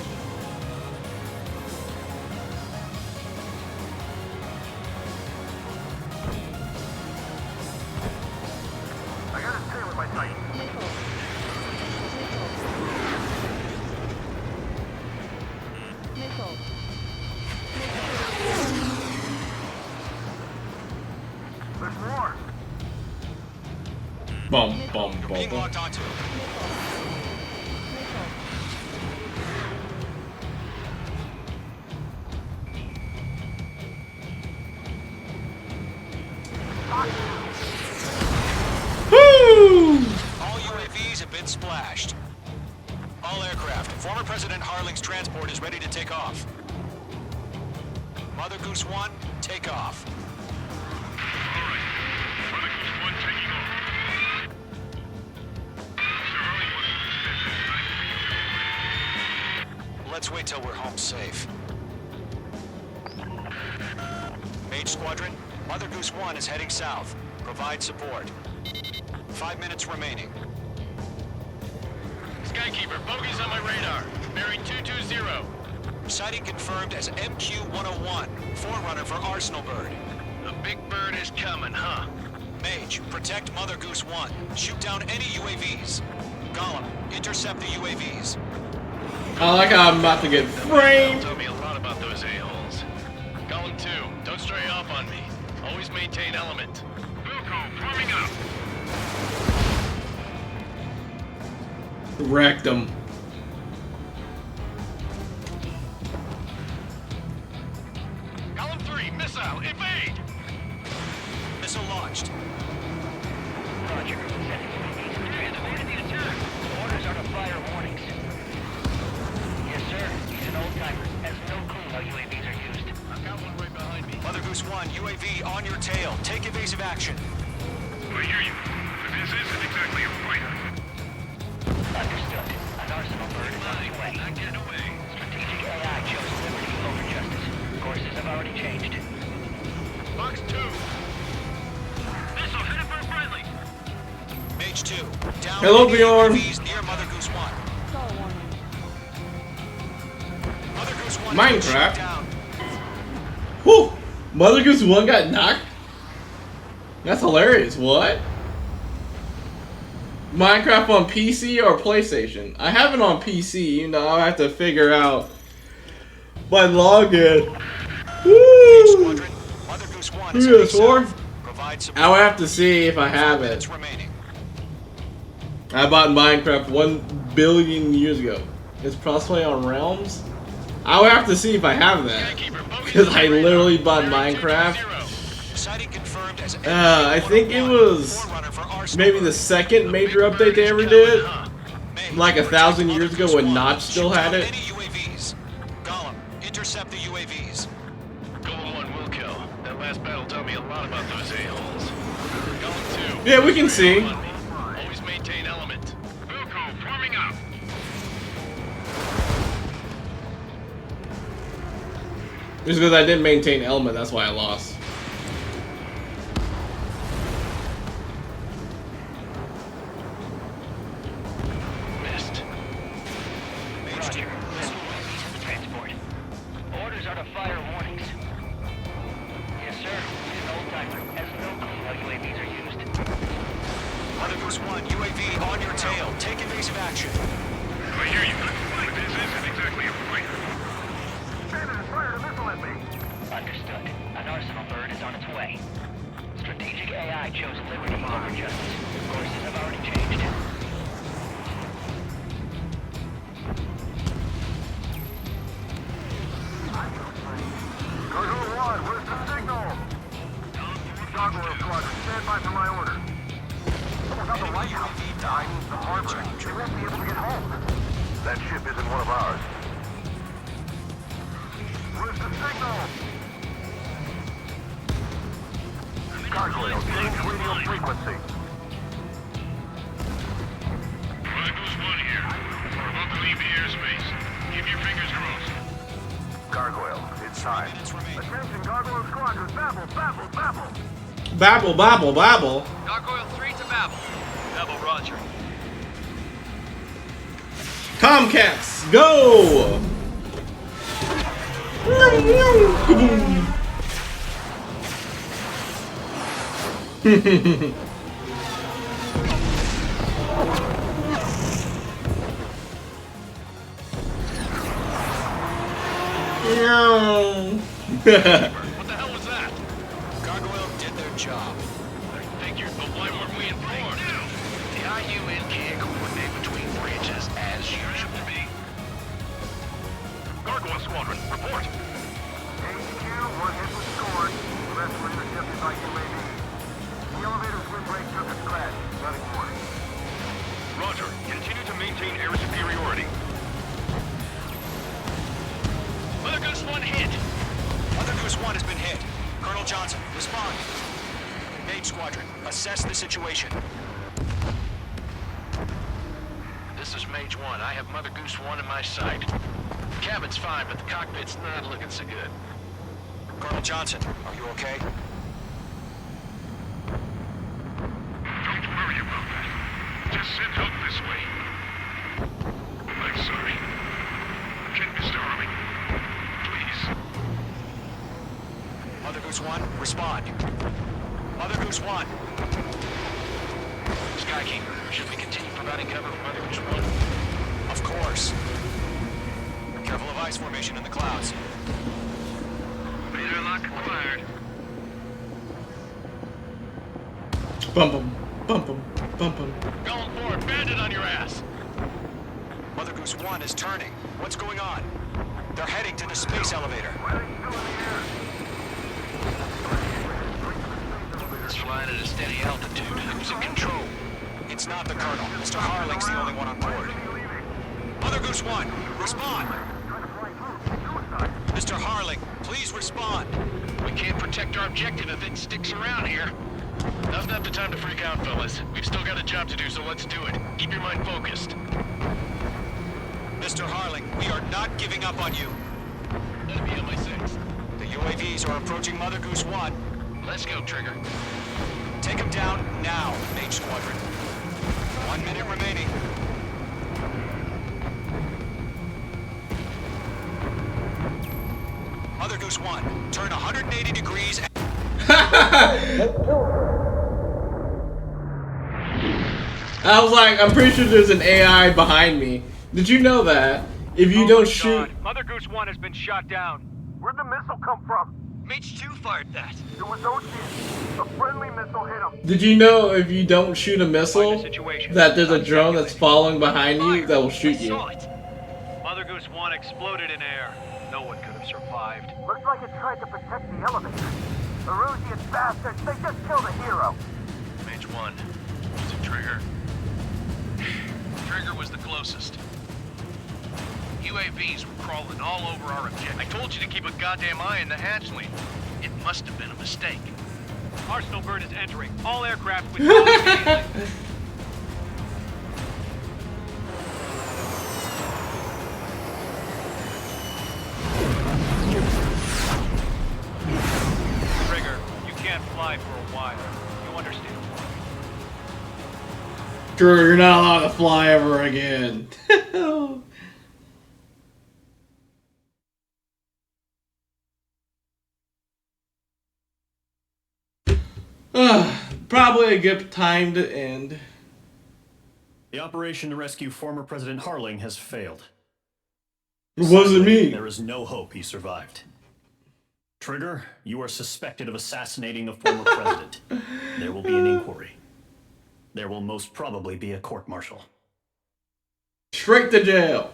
I gotta stay with my sight. Nickel. There's more. Bum, bum, bum, Being bum. locked onto. Woo! All UAVs have been splashed. All aircraft. Former President Harling's transport is ready to take off. Mother Goose 1, take off. Alright. Mother Goose 1 taking off. Sir Harley 1 Let's wait till we're home safe. Mage Squadron, Mother Goose 1 is heading south. Provide support. 5 minutes remaining. Skykeeper, bogeys on my radar. Bearing 220. Sighting confirmed as MQ-101, forerunner for Arsenal Bird. The big bird is coming, huh? Mage, protect Mother Goose 1. Shoot down any UAVs. Gollum, intercept the UAVs. I like how I'm about to get framed. Told me a lot about those a-holes. Gollum 2, don't stray off on me. Always maintain element. Wilco, forming up. Wrecked them. Gollum 3, missile, evade! Missile launched. Roger. Evaded the attack. Orders are to fire warnings. Yes, sir. He's an old-timer. Has no clue how UAVs are used. I've got one right behind me. Mother Goose 1, UAV on your tail. Take evasive action. I hear you. But this isn't exactly a fighter. Understood. An Arsenal Bird is on its way. Not getting away. Strategic AI chose liberty over justice. Courses have already changed. Box 2. Missile headed for a friendly. Mage 2, down Hello, any Bjorn. UAVs near Mother Goose 1. Call warning. Mother Goose 1 Minecraft. shoot down. Whew! Mother Goose 1 got knocked? That's hilarious. What? Minecraft on PC or PlayStation? I have it on PC. You know, I have to figure out my login. Woo! Squadron, Mother Goose 1 is Yeah, heading sure. south. Provide support. I'll have to see if I have it. Minutes remaining. I bought Minecraft 1 billion years ago. It's possibly on Realms? I'll have to see if I have that. Because I literally bought Minecraft. Sighting confirmed as I think it was maybe the second major update they ever did. Like 1,000 years ago when Notch still had it. Any UAVs. Gollum, intercept the UAVs. Gollum 1 will kill. That last battle taught me a lot about those a-holes. Gollum 2. Yeah, we can see. Always maintain element. Wilco, forming up. Just because I didn't maintain element, that's why I lost. Missed. Roger. Transport. Orders are to fire warnings. Yes, sir. He's an old-timer. Has no clue how UAVs are used. Mother Goose 1, UAV on your tail. Take evasive action. I hear you. But this isn't exactly a fighter. Shannon fired a missile at me. Understood. An Arsenal Bird is on its way. Strategic AI chose liberty over justice. Courses have already changed. Gargoyle 1, where's the signal? Gargoyle Squadron, stand by for my order. Without the lighthouse, I need the harbor. They won't be able to get home. That ship isn't one of ours. Where's the signal? Gargoyle, change radio frequency. Mother Goose 1 here. We're about to leave the airspace. Keep your fingers crossed. Gargoyle, inside. Attention, Gargoyle Squadron, babble, babble, babble. Babble, babble, babble. Gargoyle 3 to Babel. Babel, roger. Comcats, go! What the hell was that? Gargoyle did their job. I figured, but why weren't we informed? The IUN can't coordinate between branches as usual. Gargoyle Squadron, report. HQ, one hit was scored. The rest were intercepted by UAV. The elevator's wind break took a crash. Nothing more. Roger. Continue to maintain air superiority. Mother Goose 1 hit. Mother Goose 1 has been hit. Colonel Johnson, respond. Mage Squadron, assess the situation. This is Mage 1. I have Mother Goose 1 in my sight. The cabin's fine, but the cockpit's not looking so good. Colonel Johnson, are you okay? Don't worry about that. Just send help this way. I'm sorry. Get Mr. Harling. Please. Mother Goose 1, respond. Mother Goose 1. Skykeeper, should we continue providing cover for Mother Goose 1? Of course. Careful of ice formation in the clouds. Radar lock acquired. Bump 'em, bump 'em, bump 'em. Going forward, bandit on your ass. Mother Goose 1 is turning. What's going on? They're heading to the space elevator. It's flying at a steady altitude. Who's in control? It's not the Colonel. Mr. Harling's the only one on board. Mother Goose 1, respond! Mr. Harling, please respond. We can't protect our objective if it sticks around here. Now's not the time to freak out, fellas. We've still got a job to do, so let's do it. Keep your mind focused. Mr. Harling, we are not giving up on you. That'll be on my 6. The UAVs are approaching Mother Goose 1. Let's go, Trigger. Take them down now, Mage Squadron. 1 minute remaining. Mother Goose 1, turn 180 degrees. I was like, I'm pretty sure there's an AI behind me. Did you know that? If you don't shoot... Mother Goose 1 has been shot down. Where'd the missile come from? Mage 2 fired that. It was Ocean. A friendly missile hit him. Did you know if you don't shoot a missile, that there's a drone that's following behind you that will shoot you? Mother Goose 1 exploded in air. No one could have survived. Looks like it tried to protect the elevator. Erusian bastards, they just killed a hero. Mage 1. Was it Trigger? Trigger was the closest. UAVs were crawling all over our objective. I told you to keep a goddamn eye on the hatchling. It must have been a mistake. Arsenal bird is entering. All aircraft with Trigger, you can't fly for a while. You understand? Drew, you're not allowed to fly ever again. Probably a good time to end. The operation to rescue former President Harling has failed. It wasn't me. There is no hope he survived. Trigger, you are suspected of assassinating the former president. There will be an inquiry. There will most probably be a court-martial. Straight to jail.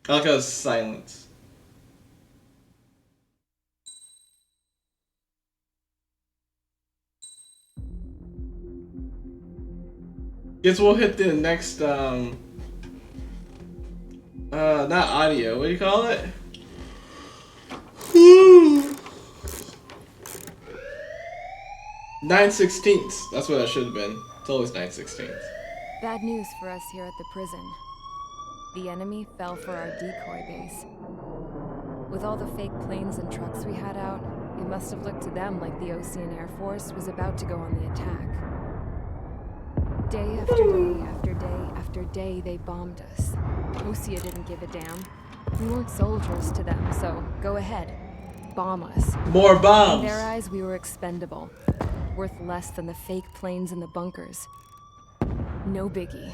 I like how silence. Guess we'll hit the next, not audio, what do you call it? 9/16. That's what that should have been. It's always 9/16. Bad news for us here at the prison. The enemy fell for our decoy base. With all the fake planes and trucks we had out, it must have looked to them like the Ocean Air Force was about to go on the attack. Day after day after day after day, they bombed us. Osea didn't give a damn. We weren't soldiers to them, so go ahead. Bomb us. More bombs. In their eyes, we were expendable. Worth less than the fake planes in the bunkers. No biggie.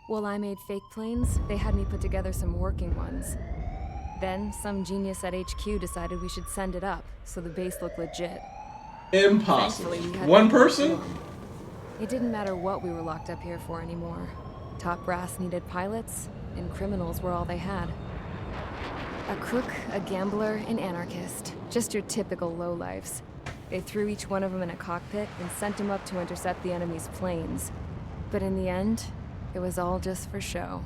While I made fake planes, they had me put together some working ones. Then, some genius at HQ decided we should send it up, so the base looked legit. Impossible. Thankfully, we had One nothing to person? do 'em. It didn't matter what we were locked up here for anymore. Top brass needed pilots, and criminals were all they had. A crook, a gambler, an anarchist. Just your typical lowlifes. They threw each one of them in a cockpit and sent them up to intercept the enemy's planes. But in the end, it was all just for show.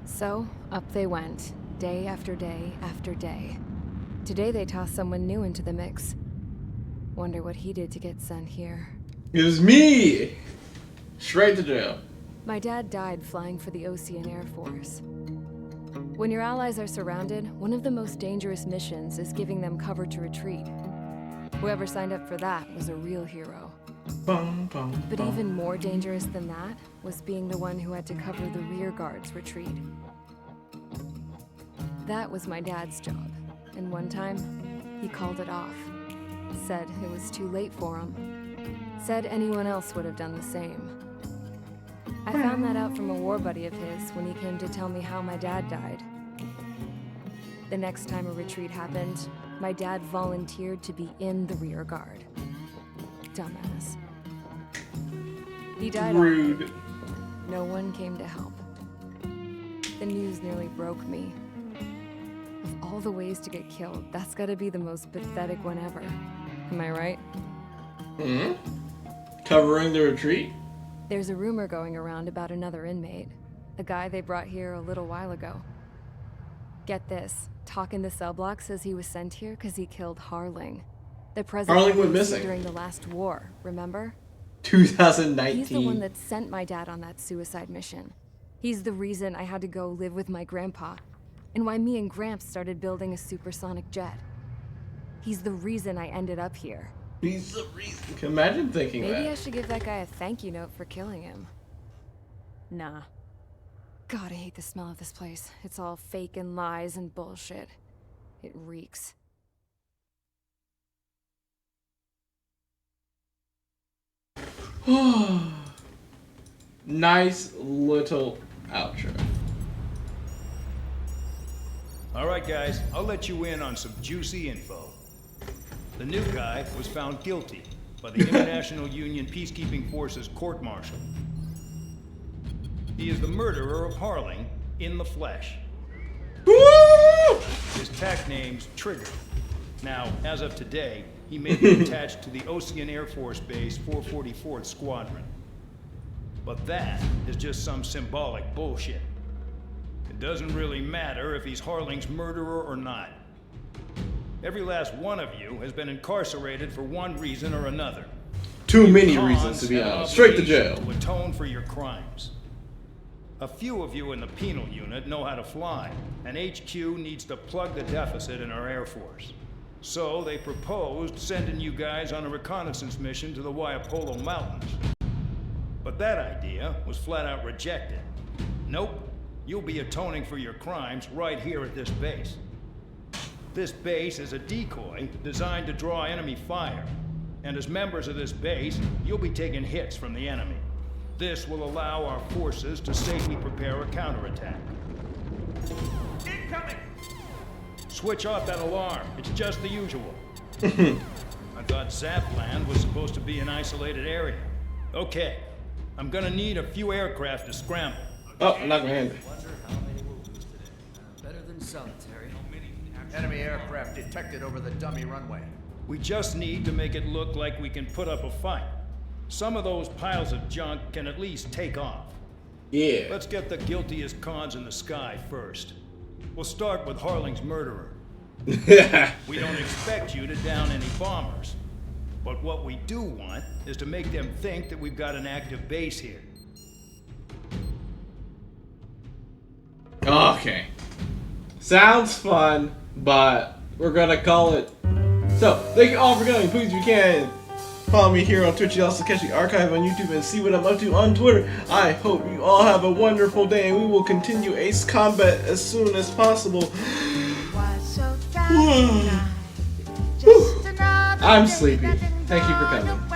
So, up they went, day after day after day. Today they tossed someone new into the mix. Wonder what he did to get sent here. It was me! Straight to jail. My dad died flying for the Osean Air Force. When your allies are surrounded, one of the most dangerous missions is giving them cover to retreat. Whoever signed up for that was a real hero. Bum, bum, But bum. even more dangerous than that was being the one who had to cover the rear guard's retreat. That was my dad's job, and one time, he called it off. Said it was too late for him. Said anyone else would have done the same. I found that out from a war buddy of his when he came to tell me how my dad died. The next time a retreat happened, my dad volunteered to be in the rear guard. Dumbass. He died Rude. already. No one came to help. The news nearly broke me. Of all the ways to get killed, that's gotta be the most pathetic one ever. Am I right? Hmm? Covering the retreat? There's a rumor going around about another inmate. A guy they brought here a little while ago. Get this. Talk in the cell block says he was sent here because he killed Harling. The president Harling went of missing. during the last war, remember? 2019. He's the one that sent my dad on that suicide mission. He's the reason I had to go live with my grandpa, and why me and Gramps started building a supersonic jet. He's the reason I ended up here. He's the reason. Can you imagine thinking Maybe that? I should give that guy a thank you note for killing him. Nah. God, I hate the smell of this place. It's all fake and lies and bullshit. It reeks. Nice little outro. Alright guys, I'll let you in on some juicy info. The new guy was found guilty by the International Union Peacekeeping Forces court-martial. He is the murderer of Harling in the flesh. His tag name's Trigger. Now, as of today, he may be attached to the Osean Air Force Base 444th Squadron. But that is just some symbolic bullshit. It doesn't really matter if he's Harling's murderer or not. Every last one of you has been incarcerated for one reason or another. Too many Cons reasons to be have an honest. Straight to obligation jail. To atone for your crimes. A few of you in the penal unit know how to fly, and HQ needs to plug the deficit in our Air Force. So they proposed sending you guys on a reconnaissance mission to the Waiapolo Mountains. But that idea was flat out rejected. Nope, you'll be atoning for your crimes right here at this base. This base is a decoy designed to draw enemy fire. And as members of this base, you'll be taking hits from the enemy. This will allow our forces to safely prepare a counterattack. Incoming! Switch off that alarm. It's just the usual. I thought Zapland was supposed to be an isolated area. Okay, I'm gonna need a few aircraft to scramble. Oh, I'm not gonna hand it. Better than solitary. Enemy aircraft detected over the dummy runway. We just need to make it look like we can put up a fight. Some of those piles of junk can at least take off. Yeah. Let's get the guiltiest cons in the sky first. We'll start with Harling's murderer. We don't expect you to down any bombers. But what we do want is to make them think that we've got an active base here. Okay. Sounds fun, but we're gonna call it. So, thank you all for coming. Please, if you can, Follow me here on Twitch. You also catch the archive on YouTube and see what I'm up to on Twitter. I hope you all have a wonderful day, and we will continue Ace Combat as soon as possible. I'm sleepy. Thank you for coming.